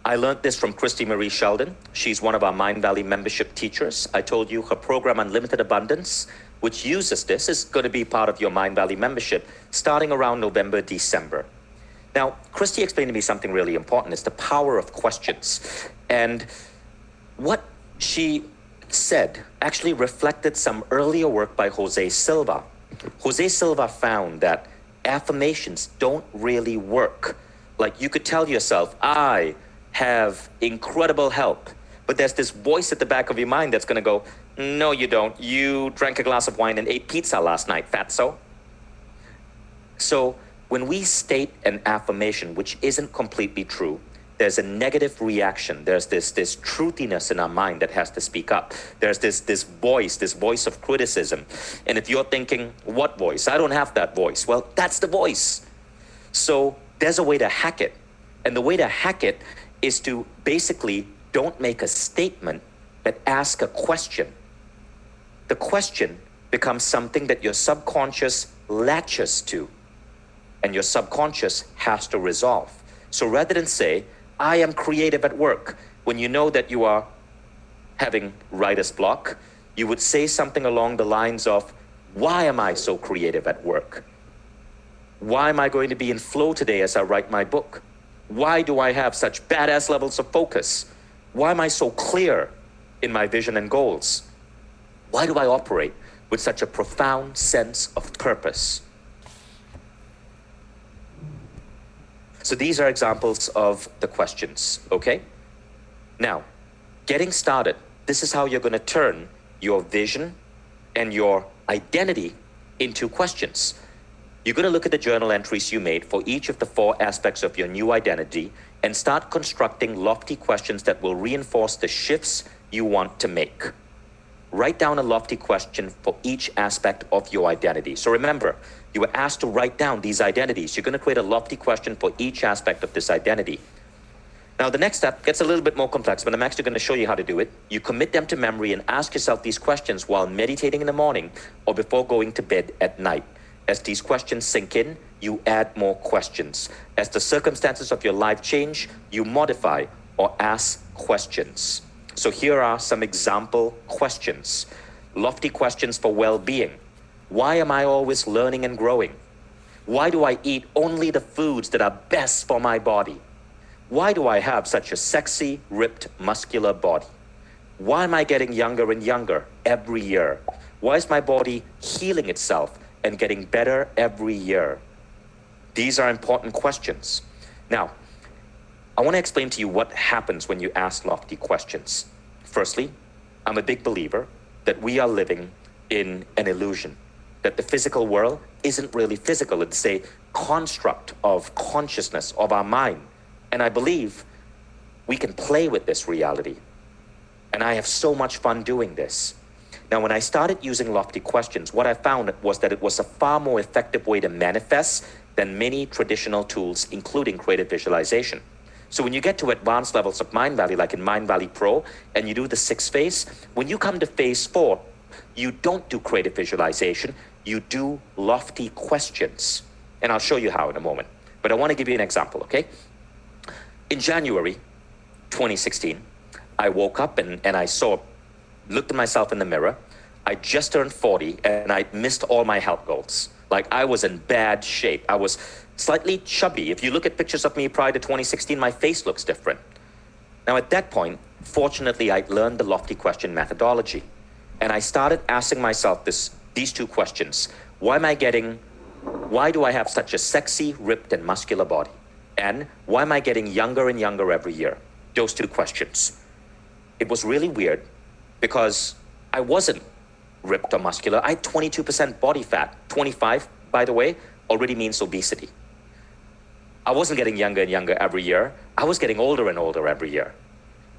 A: I learned this from Christy Marie Sheldon. She's one of our MindValley membership teachers. I told you her program Unlimited Abundance, which uses this, is going to be part of your MindValley membership starting around November, December. Now, Christy explained to me something really important. It's the power of questions. And what she said actually reflected some earlier work by Jose Silva. Jose Silva found that affirmations don't really work. Like you could tell yourself, I have incredible health. But there's this voice at the back of your mind that's going to go, no, you don't. You drank a glass of wine and ate pizza last night, fatso. So when we state an affirmation which isn't completely true, there's a negative reaction. There's this truthiness in our mind that has to speak up. There's this voice of criticism. And if you're thinking, what voice? I don't have that voice. Well, that's the voice. So there's a way to hack it. And the way to hack it is to basically don't make a statement, but ask a question. The question becomes something that your subconscious latches to. And your subconscious has to resolve. So rather than say, I am creative at work, when you know that you are having writer's block, you would say something along the lines of, why am I so creative at work? Why am I going to be in flow today as I write my book? Why do I have such badass levels of focus? Why am I so clear in my vision and goals? Why do I operate with such a profound sense of purpose? So these are examples of the questions, okay? Now, getting started, this is how you're going to turn your vision and your identity into questions. You're going to look at the journal entries you made for each of the 4 aspects of your new identity and start constructing lofty questions that will reinforce the shifts you want to make. Write down a lofty question for each aspect of your identity. So remember, you were asked to write down these identities. You're going to create a lofty question for each aspect of this identity. Now, the next step gets a little bit more complex, but I'm actually going to show you how to do it. You commit them to memory and ask yourself these questions while meditating in the morning or before going to bed at night. As these questions sink in, you add more questions. As the circumstances of your life change, you modify or ask questions. So here are some example questions. Lofty questions for well-being. Why am I always learning and growing? Why do I eat only the foods that are best for my body? Why do I have such a sexy, ripped, muscular body? Why am I getting younger and younger every year? Why is my body healing itself and getting better every year? These are important questions. Now, I want to explain to you what happens when you ask lofty questions. Firstly, I'm a big believer that we are living in an illusion, that the physical world isn't really physical. It's a construct of consciousness, of our mind. And I believe we can play with this reality. And I have so much fun doing this. Now, when I started using lofty questions, what I found was that it was a far more effective way to manifest than many traditional tools, including creative visualization. So when you get to advanced levels of MindValley, like in MindValley Pro, and you do the 6 phase, when you come to phase 4, you don't do creative visualization, you do lofty questions. And I'll show you how in a moment. But I want to give you an example, okay? In January 2016, I woke up and I looked at myself in the mirror. I just turned 40 and I missed all my health goals. Like I was in bad shape. I was slightly chubby. If you look at pictures of me prior to 2016, my face looks different. Now at that point, fortunately, I learned the lofty question methodology. And I started asking myself these two questions. Why do I have such a sexy, ripped, and muscular body? And why am I getting younger and younger every year? Those two questions. It was really weird because I wasn't ripped or muscular. I had 22% body fat. 25, by the way, already means obesity. I wasn't getting younger and younger every year. I was getting older and older every year.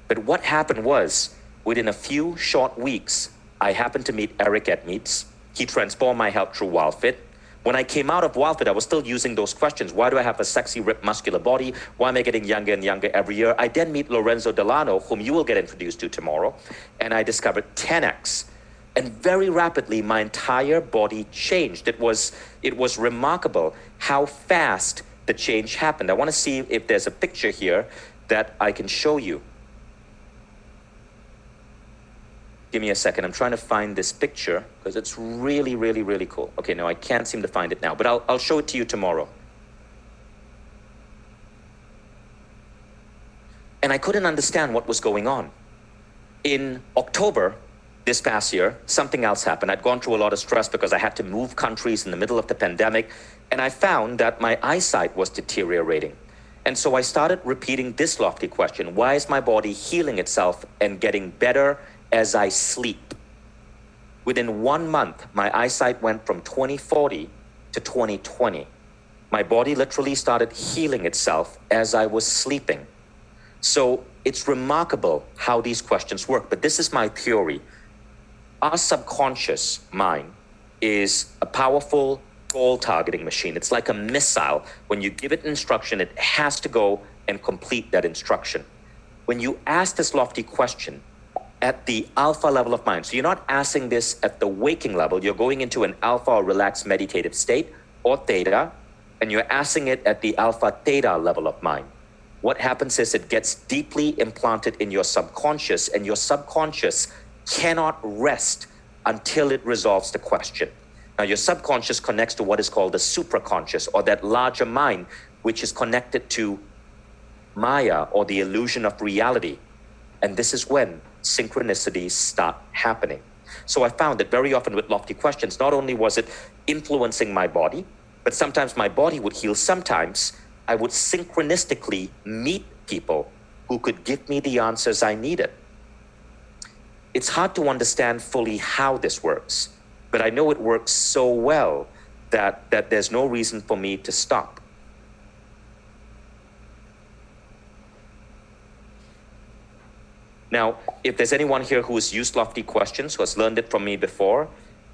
A: But what happened was, within a few short weeks, I happened to meet Eric at Meets. He transformed my health through WildFit. When I came out of WildFit, I was still using those questions. Why do I have a sexy, ripped, muscular body? Why am I getting younger and younger every year? I then meet Lorenzo Delano, whom you will get introduced to tomorrow, and I discovered 10X. And very rapidly, my entire body changed. It was remarkable how fast the change happened. I want to see if there's a picture here that I can show you. Give me a second. I'm trying to find this picture because it's really, really, really cool. Okay, no, I can't seem to find it now, but I'll show it to you tomorrow. And I couldn't understand what was going on. In October this past year, something else happened. I'd gone through a lot of stress because I had to move countries in the middle of the pandemic, and I found that my eyesight was deteriorating. And so I started repeating this lofty question: why is my body healing itself and getting better as I sleep? Within 1 month, my eyesight went from 20/40 to 20/20. My body literally started healing itself as I was sleeping. So it's remarkable how these questions work, but this is my theory. Our subconscious mind is a powerful goal targeting machine. It's like a missile. When you give it instruction, it has to go and complete that instruction. When you ask this lofty question at the alpha level of mind, so you're not asking this at the waking level, you're going into an alpha or relaxed meditative state or theta, and you're asking it at the alpha theta level of mind. What happens is it gets deeply implanted in your subconscious, and your subconscious cannot rest until it resolves the question. Now, your subconscious connects to what is called the supraconscious, or that larger mind, which is connected to Maya, or the illusion of reality. And this is when synchronicities start happening. So I found that very often with lofty questions, not only was it influencing my body, but sometimes my body would heal. Sometimes I would synchronistically meet people who could give me the answers I needed. It's hard to understand fully how this works, but I know it works so well that there's no reason for me to stop. Now, if there's anyone here who has used lofty questions, who has learned it from me before,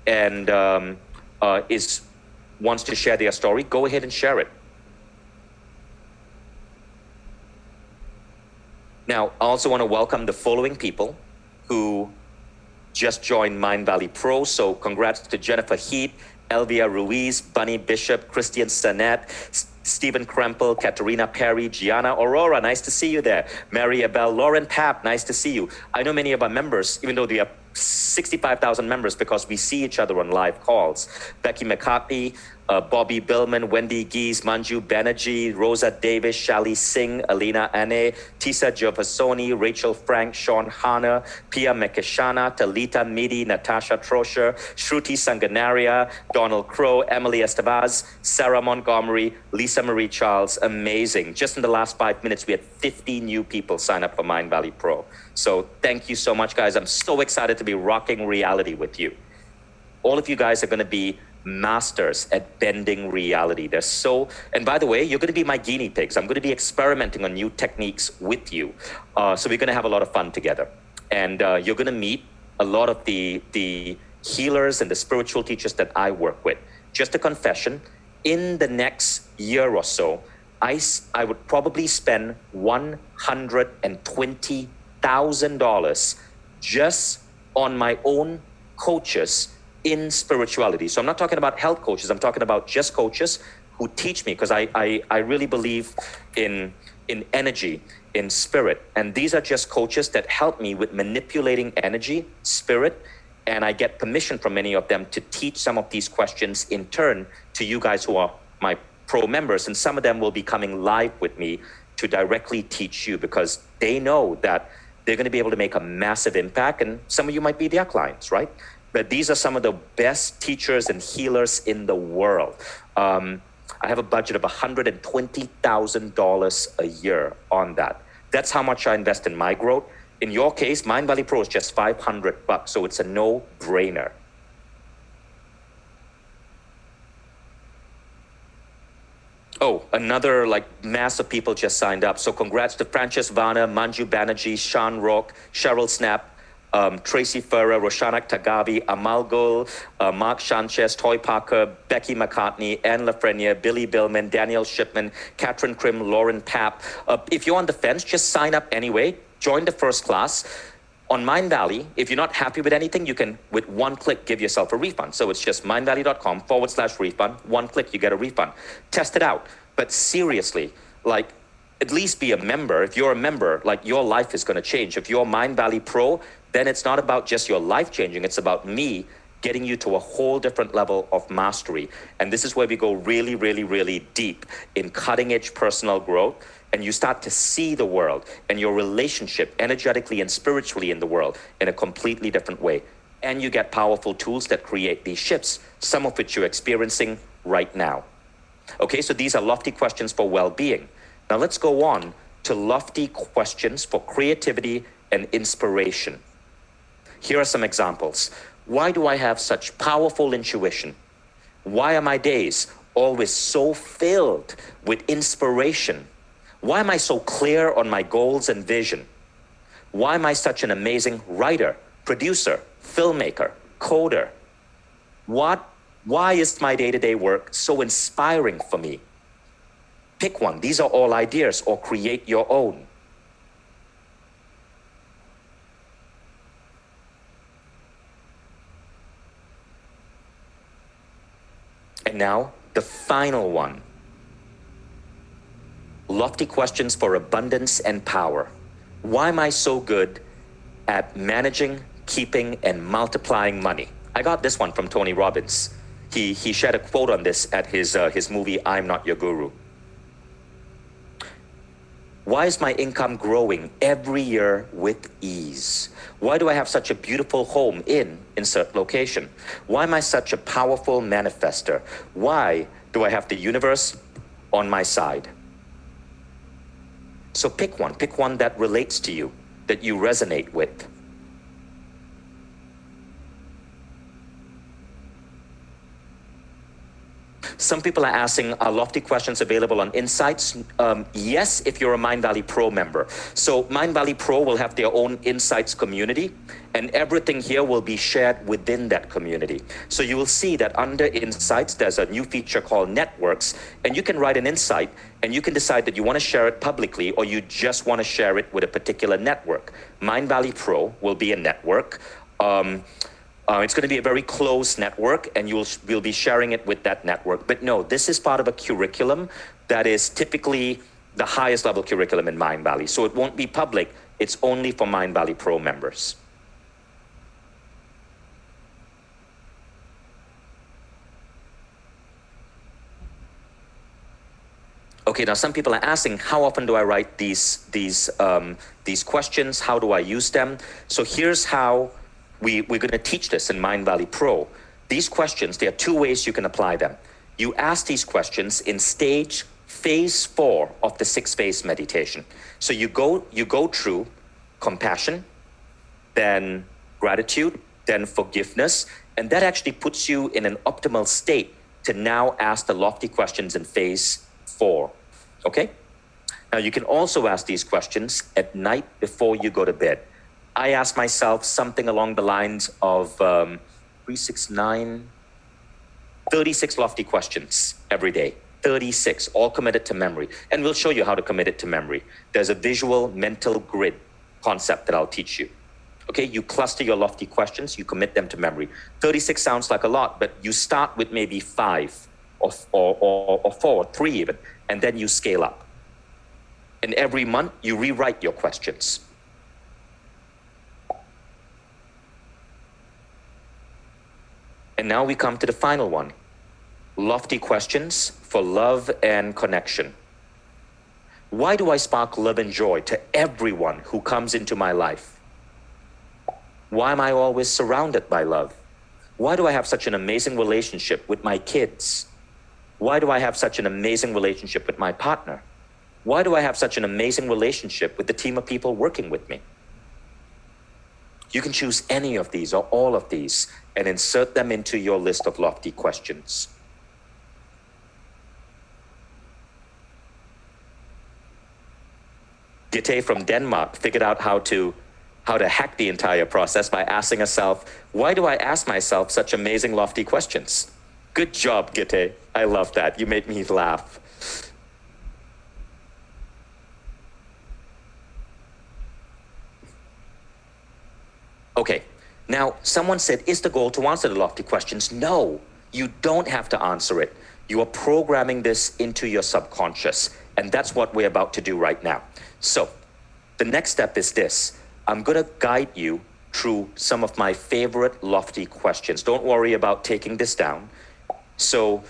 A: and wants to share their story, go ahead and share it. Now, I also want to welcome the following people who just joined MindValley Pro. So congrats to Jennifer Heat, Elvia Ruiz, Bunny Bishop, Christian Sanet, Stephen Krempel, Katerina Perry, Gianna Aurora, nice to see you there. Mary Abel, Lauren Papp, nice to see you. I know many of our members, even though they have 65,000 members, because we see each other on live calls. Becky McCarthy, Bobby Billman, Wendy Geese, Manju Banerjee, Rosa Davis, Shali Singh, Alina Ane, Tisa Giovasoni, Rachel Frank, Sean Hanna, Pia Mekeshana, Talita Midi, Natasha Trosher, Shruti Sanganaria, Donald Crow, Emily Estevaz, Sarah Montgomery, Lisa Marie Charles. Amazing. Just in the last 5 minutes, we had 50 new people sign up for MindValley Pro. So thank you so much, guys. I'm so excited to be rocking reality with you. All of you guys are going to be masters at bending reality. And by the way, you're going to be my guinea pigs. I'm going to be experimenting on new techniques with you. So we're going to have a lot of fun together. And you're going to meet a lot of the healers and the spiritual teachers that I work with. Just a confession, in the next year or so, I would probably spend $120,000 just on my own coaches in spirituality. So I'm not talking about health coaches. I'm talking about just coaches who teach me, because I really believe in energy, in spirit. And these are just coaches that help me with manipulating energy, spirit, And I get permission from many of them to teach some of these questions in turn to you guys who are my pro members. And some of them will be coming live with me to directly teach you, because they know that they're going to be able to make a massive impact. And some of you might be their clients, right? But these are some of the best teachers and healers in the world. I have a budget of $120,000 a year on that. That's how much I invest in my growth. In your case, MindValley Pro is just $500, so it's a no-brainer. Oh, another mass of people just signed up. So congrats to Frances Varna, Manju Banerjee, Sean Rock, Cheryl Snap, Tracy Ferrer, Roshanak Tagabi, Amal Gul, Mark Sanchez, Toy Parker, Becky McCartney, Anne Lafreniere, Billy Billman, Danielle Shipman, Catherine Krim, Lauren Papp. If you're on the fence, just sign up anyway. Join the first class. On MindValley, if you're not happy with anything, you can, with one click, give yourself a refund. So it's just mindvalley.com/refund. One click, you get a refund. Test it out. But seriously, at least be a member. If you're a member, your life is going to change. If you're MindValley Pro, then it's not about just your life changing. It's about me getting you to a whole different level of mastery. And this is where we go really, really, really deep in cutting edge personal growth. And you start to see the world and your relationship energetically and spiritually in the world in a completely different way. And you get powerful tools that create these shifts, some of which you're experiencing right now. Okay, so these are lofty questions for well-being. Now let's go on to lofty questions for creativity and inspiration. Here are some examples. Why do I have such powerful intuition? Why are my days always so filled with inspiration? Why am I so clear on my goals and vision? Why am I such an amazing writer, producer, filmmaker, coder? Why is my day-to-day work so inspiring for me? Pick one. These are all ideas, or create your own. And now, the final one. Lofty questions for abundance and power. Why am I so good at managing, keeping, and multiplying money? I got this one from Tony Robbins. He shared a quote on this at his movie, I'm Not Your Guru. Why is my income growing every year with ease? Why do I have such a beautiful home in insert location? Why am I such a powerful manifester? Why do I have the universe on my side? So pick one that relates to you, that you resonate with. Some people are asking, are lofty questions available on Insights? Yes, if you're a MindValley Pro member. So MindValley Pro will have their own Insights community, and everything here will be shared within that community. So you will see that under Insights, there's a new feature called Networks, and you can write an insight, and you can decide that you want to share it publicly, or you just want to share it with a particular network. MindValley Pro will be a network. It's going to be a very close network, and we'll be sharing it with that network. But no, this is part of a curriculum that is typically the highest level curriculum in MindValley. So it won't be public. It's only for MindValley Pro members. Okay, now some people are asking, how often do I write these questions? How do I use them? So here's how we're going to teach this in MindValley Pro. These questions, there are two ways you can apply them. You ask these questions in phase 4 of the 6-phase meditation. So you go through compassion, then gratitude, then forgiveness, and that actually puts you in an optimal state to now ask the lofty questions in phase 4. Okay? Now you can also ask these questions at night before you go to bed. I ask myself something along the lines of 36 lofty questions every day. 36, all committed to memory. And we'll show you how to commit it to memory. There's a visual mental grid concept that I'll teach you. Okay, you cluster your lofty questions, you commit them to memory. 36 sounds like a lot, but you start with maybe 5 or 4 or 3 even, and then you scale up. And every month you rewrite your questions. And now we come to the final one. Lofty questions for love and connection. Why do I spark love and joy to everyone who comes into my life? Why am I always surrounded by love? Why do I have such an amazing relationship with my kids? Why do I have such an amazing relationship with my partner? Why do I have such an amazing relationship with the team of people working with me? You can choose any of these or all of these and insert them into your list of lofty questions. Gitte from Denmark figured out how to hack the entire process by asking herself, why do I ask myself such amazing lofty questions? Good job, Gitte. I love that. You made me laugh. Okay, now someone said, is the goal to answer the lofty questions? No, you don't have to answer it. You are programming this into your subconscious, and that's what we're about to do right now. So, the next step is this. I'm going to guide you through some of my favorite lofty questions. Don't worry about taking this down. So,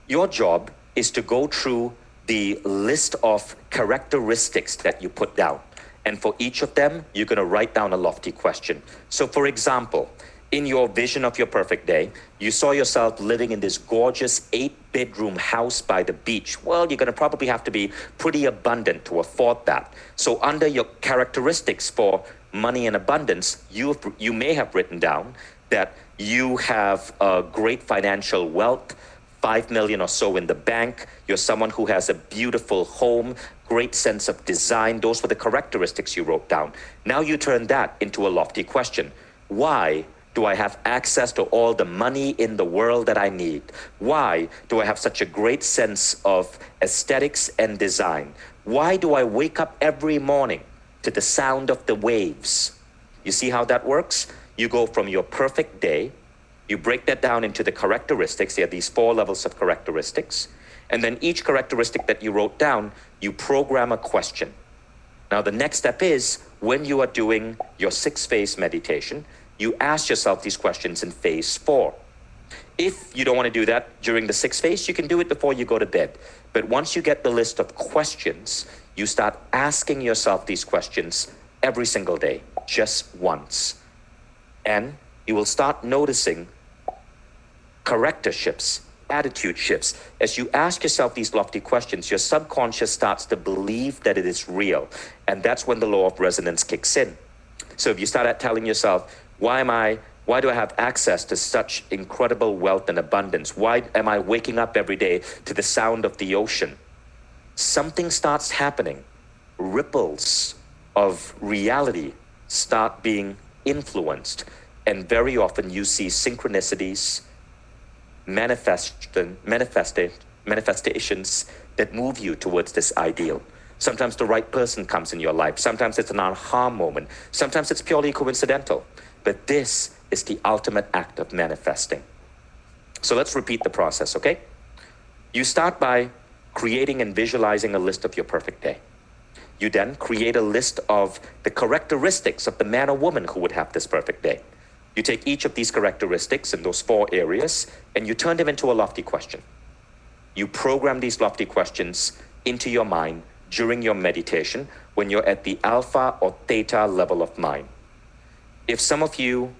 A: your job is to go through the list of characteristics that you put down. And for each of them, you're going to write down a lofty question. So, for example, in your vision of your perfect day, you saw yourself living in this gorgeous 8-bedroom house by the beach. Well, you're going to probably have to be pretty abundant to afford that. So under your characteristics for money and abundance, you may have written down that you have great financial wealth, 5 million or so in the bank. You're someone who has a beautiful home, great sense of design. Those were the characteristics you wrote down. Now you turn that into a lofty question. Why do I have access to all the money in the world that I need? Why do I have such a great sense of aesthetics and design? Why do I wake up every morning to the sound of the waves? You see how that works? You go from your perfect day, you break that down into the characteristics. There are these 4 levels of characteristics. And then each characteristic that you wrote down, you program a question. Now the next step is, when you are doing your 6-phase meditation, you ask yourself these questions in phase 4. If you don't want to do that during the 6th phase, you can do it before you go to bed. But once you get the list of questions, you start asking yourself these questions every single day, just once. And you will start noticing character shifts, attitude shifts. As you ask yourself these lofty questions, your subconscious starts to believe that it is real. And that's when the law of resonance kicks in. So if you start at telling yourself, why do I have access to such incredible wealth and abundance? Why am I waking up every day to the sound of the ocean? Something starts happening. Ripples of reality start being influenced. And very often you see synchronicities, manifestations that move you towards this ideal. Sometimes the right person comes in your life. Sometimes it's an aha moment. Sometimes it's purely coincidental. But this is the ultimate act of manifesting. So let's repeat the process, okay? You start by creating and visualizing a list of your perfect day. You then create a list of the characteristics of the man or woman who would have this perfect day. You take each of these characteristics in those 4 areas and you turn them into a lofty question. You program these lofty questions into your mind during your meditation when you're at the alpha or theta level of mind. If some of you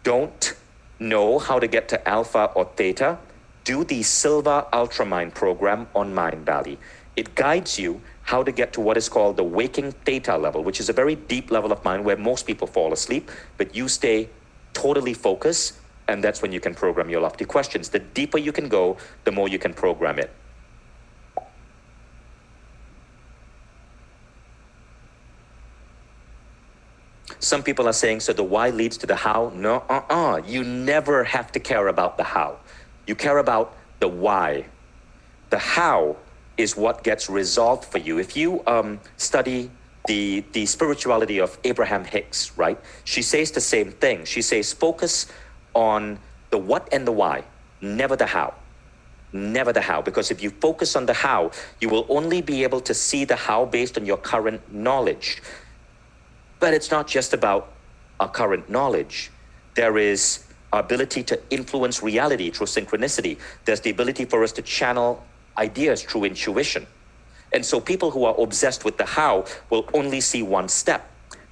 A: don't know how to get to alpha or theta, do the Silver Ultramind program on MindValley. It guides you how to get to what is called the waking theta level, which is a very deep level of mind where most people fall asleep, but you stay totally focused, and that's when you can program your lofty questions. The deeper you can go, the more you can program it. Some people are saying, so the why leads to the how? No, you never have to care about the how. You care about the why. The how is what gets resolved for you. If you study the spirituality of Abraham Hicks, right? She says the same thing. She says, focus on the what and the why, never the how. Never the how, because if you focus on the how, you will only be able to see the how based on your current knowledge. But it's not just about our current knowledge. There is our ability to influence reality through synchronicity. There's the ability for us to channel ideas through intuition. And so people who are obsessed with the how will only see one step.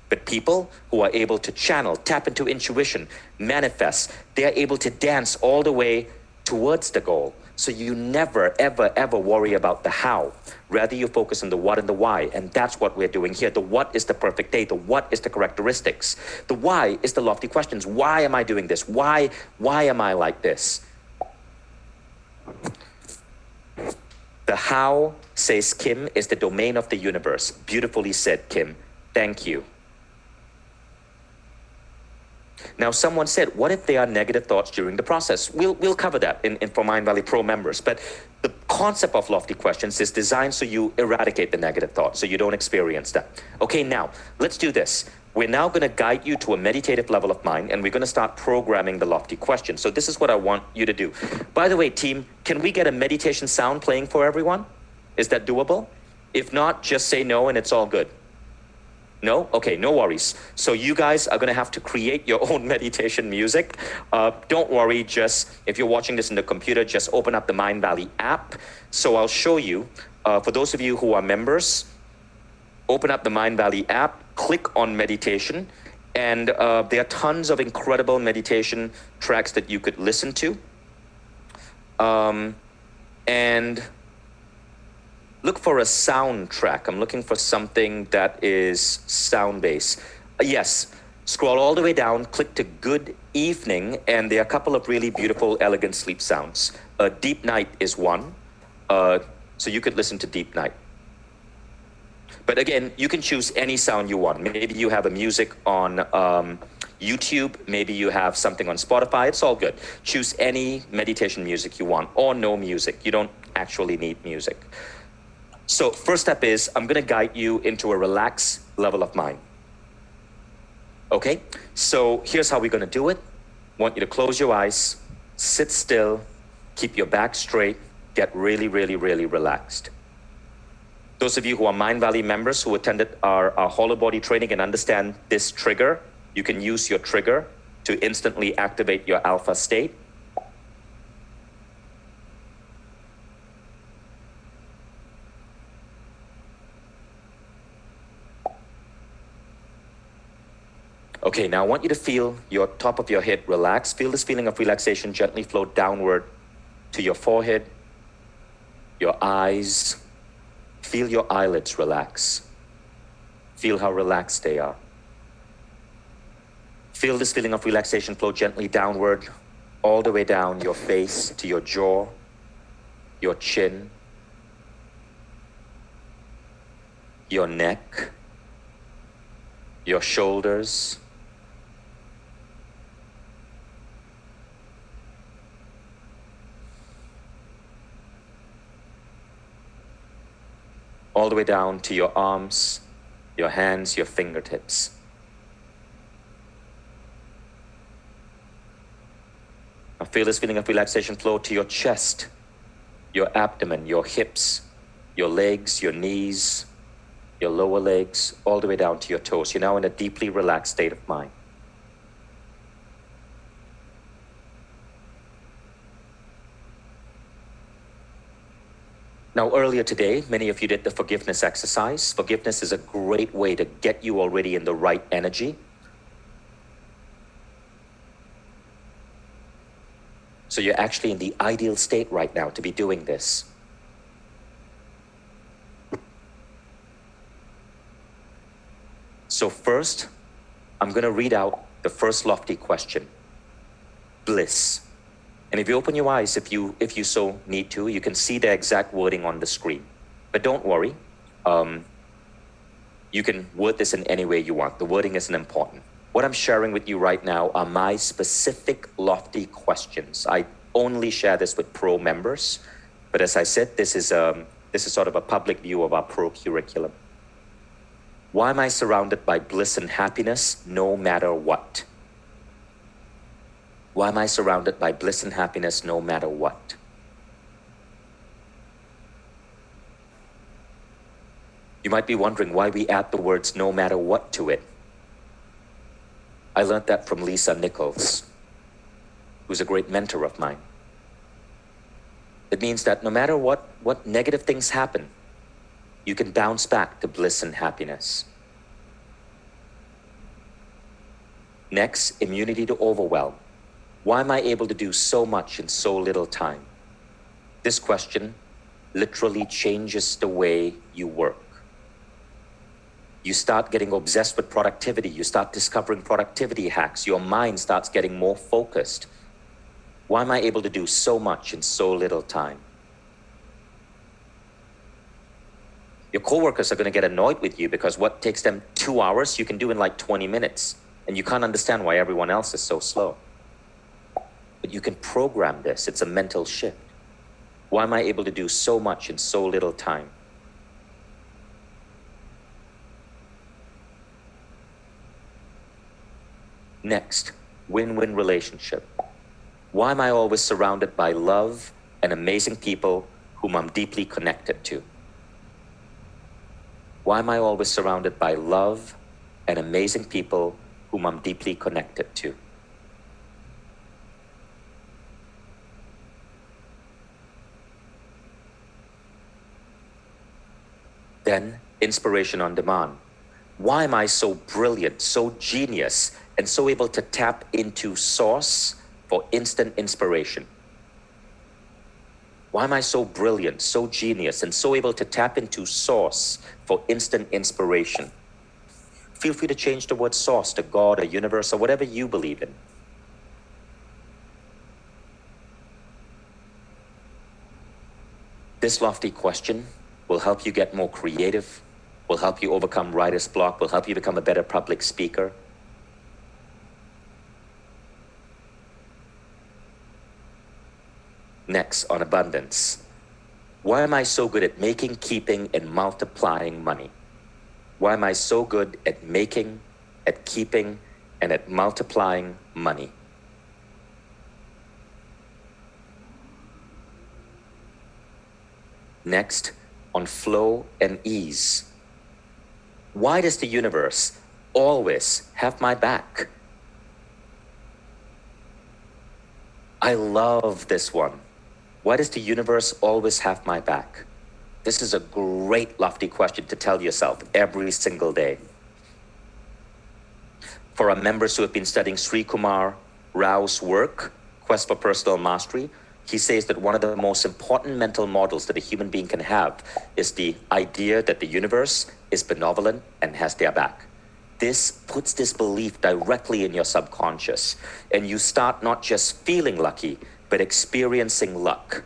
A: But people who are able to channel, tap into intuition, manifest, they're able to dance all the way towards the goal. So you never, ever, ever worry about the how. Rather, you focus on the what and the why. And that's what we're doing here. The what is the perfect day. The what is the characteristics. The why is the lofty questions. Why am I doing this? Why am I like this? The how, says Kim, is the domain of the universe. Beautifully said, Kim. Thank you. Now, someone said, what if there are negative thoughts during the process? We'll cover that in for MindValley Pro members. But the concept of lofty questions is designed so you eradicate the negative thoughts, so you don't experience that. Okay, now, let's do this. We're now going to guide you to a meditative level of mind, and we're going to start programming the lofty questions. So this is what I want you to do. By the way, team, can we get a meditation sound playing for everyone? Is that doable? If not, just say no and it's all good. No? Okay, no worries. So you guys are going to have to create your own meditation music. Don't worry, just if you're watching this in the computer, just open up the MindValley app. So I'll show you, for those of you who are members, open up the MindValley app, click on meditation, and there are tons of incredible meditation tracks that you could listen to. And look for a soundtrack. I'm looking for something that is sound-based. Yes, scroll all the way down, click to Good Evening, and there are a couple of really beautiful, elegant sleep sounds. Deep Night is one, so you could listen to Deep Night. But again, you can choose any sound you want. Maybe you have a music on YouTube, maybe you have something on Spotify, it's all good. Choose any meditation music you want, or no music. You don't actually need music. So first step is, I'm going to guide you into a relaxed level of mind. Okay, so here's how we're going to do it. I want you to close your eyes, sit still, keep your back straight, get really, really, really relaxed. Those of you who are MindValley members who attended our hollow body training and understand this trigger, you can use your trigger to instantly activate your alpha state. Okay, now I want you to feel your top of your head relax. Feel this feeling of relaxation gently flow downward to your forehead, your eyes. Feel your eyelids relax. Feel how relaxed they are. Feel this feeling of relaxation flow gently downward, all the way down your face to your jaw, your chin, your neck, your shoulders, all the way down to your arms, your hands, your fingertips. Now feel this feeling of relaxation flow to your chest, your abdomen, your hips, your legs, your knees, your lower legs, all the way down to your toes. You're now in a deeply relaxed state of mind. Now, earlier today, many of you did the forgiveness exercise. Forgiveness is a great way to get you already in the right energy. So you're actually in the ideal state right now to be doing this. So first, I'm going to read out the first lofty question. Bliss. And if you open your eyes, if you so need to, you can see the exact wording on the screen. But don't worry. You can word this in any way you want. The wording isn't important. What I'm sharing with you right now are my specific lofty questions. I only share this with pro members. But as I said, this is sort of a public view of our pro curriculum. Why am I surrounded by bliss and happiness no matter what? Why am I surrounded by bliss and happiness no matter what? You might be wondering why we add the words no matter what to it. I learned that from Lisa Nichols. who's a great mentor of mine. It means that no matter what negative things happen, you can bounce back to bliss and happiness. Next, immunity to overwhelm. Why am I able to do so much in so little time? This question literally changes the way you work. You start getting obsessed with productivity. You start discovering productivity hacks. Your mind starts getting more focused. Why am I able to do so much in so little time? Your coworkers are going to get annoyed with you because what takes them 2 hours, you can do in like 20 minutes. And you can't understand why everyone else is so slow. But you can program this. It's a mental shift. Why am I able to do so much in so little time? Next, win-win relationship. Why am I always surrounded by love and amazing people whom I'm deeply connected to? Why am I always surrounded by love and amazing people whom I'm deeply connected to? Then, inspiration on demand. Why am I so brilliant, so genius, and so able to tap into source for instant inspiration? Why am I so brilliant, so genius, and so able to tap into source for instant inspiration? Feel free to change the word source to God or universe or whatever you believe in. This lofty question will help you get more creative, will help you overcome writer's block, will help you become a better public speaker. Next, on abundance. Why am I so good at making, keeping, and multiplying money? Why am I so good at making, at keeping, and at multiplying money? Next, on flow and ease. Why does the universe always have my back? I love this one. Why does the universe always have my back? This is a great lofty question to tell yourself every single day. For our members who have been studying Sri Kumar Rao's work, Quest for Personal Mastery, he says that one of the most important mental models that a human being can have is the idea that the universe is benevolent and has their back. This puts this belief directly in your subconscious, and you start not just feeling lucky, but experiencing luck.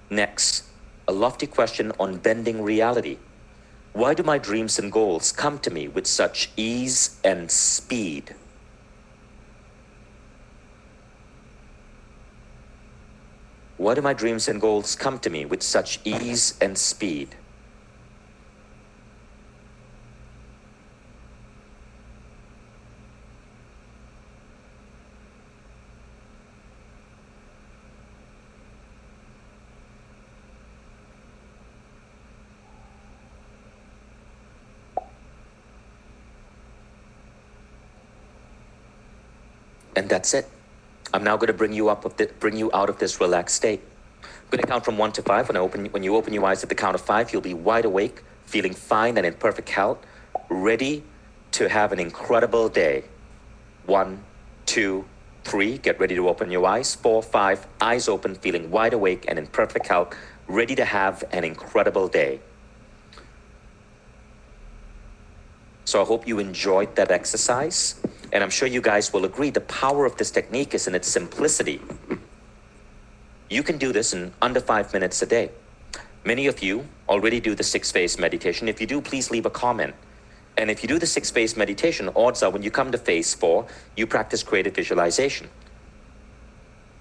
A: Next, a lofty question on bending reality. Why do my dreams and goals come to me with such ease and speed? Why do my dreams and goals come to me with such ease and speed? And that's it. I'm now going to bring you out of this relaxed state. I'm going to count from 1 to 5. When you open your eyes at the count of 5, you'll be wide awake, feeling fine and in perfect health, ready to have an incredible day. 1, 2, 3. Get ready to open your eyes. 4, 5. Eyes open, feeling wide awake and in perfect health, ready to have an incredible day. So I hope you enjoyed that exercise. And I'm sure you guys will agree the power of this technique is in its simplicity. You can do this in under 5 minutes a day. Many of you already do the 6-phase meditation. If you do, please leave a comment. And if you do the 6-phase meditation, odds are when you come to phase 4, you practice creative visualization.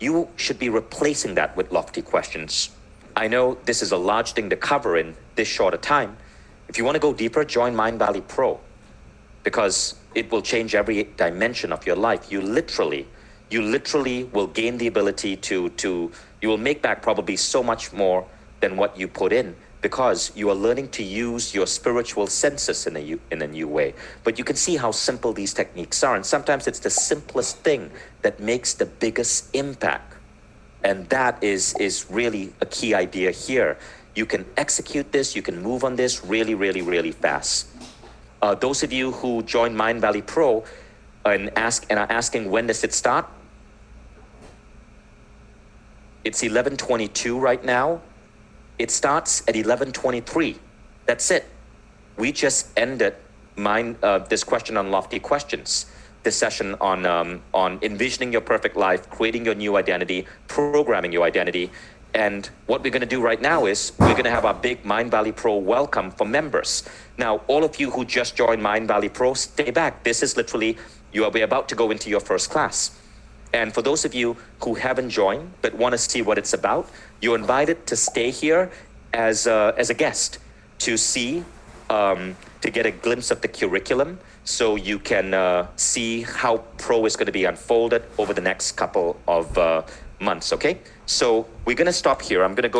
A: You should be replacing that with lofty questions. I know this is a large thing to cover in this short a time. If you want to go deeper, join MindValley Pro, because it will change every dimension of your life. You literally will gain the ability you will make back probably so much more than what you put in, because you are learning to use your spiritual senses in a new way. But you can see how simple these techniques are, and sometimes it's the simplest thing that makes the biggest impact. And that is really a key idea here. You can execute this, you can move on this really, really, really fast. Those of you who joined MindValley Pro and are asking when does it start? It's 11:22 right now. It starts at 11:23. That's it. We just ended this question on lofty questions. This session on envisioning your perfect life, creating your new identity, programming your identity. And what we're going to do right now is we're going to have our big MindValley Pro welcome for members. Now, all of you who just joined MindValley Pro, stay back. This is literally, we're about to go into your first class. And for those of you who haven't joined but want to see what it's about, you're invited to stay here as a guest to see, to get a glimpse of the curriculum, so you can see how Pro is going to be unfolded over the next couple of months, okay? So we're going to stop here. I'm going to go to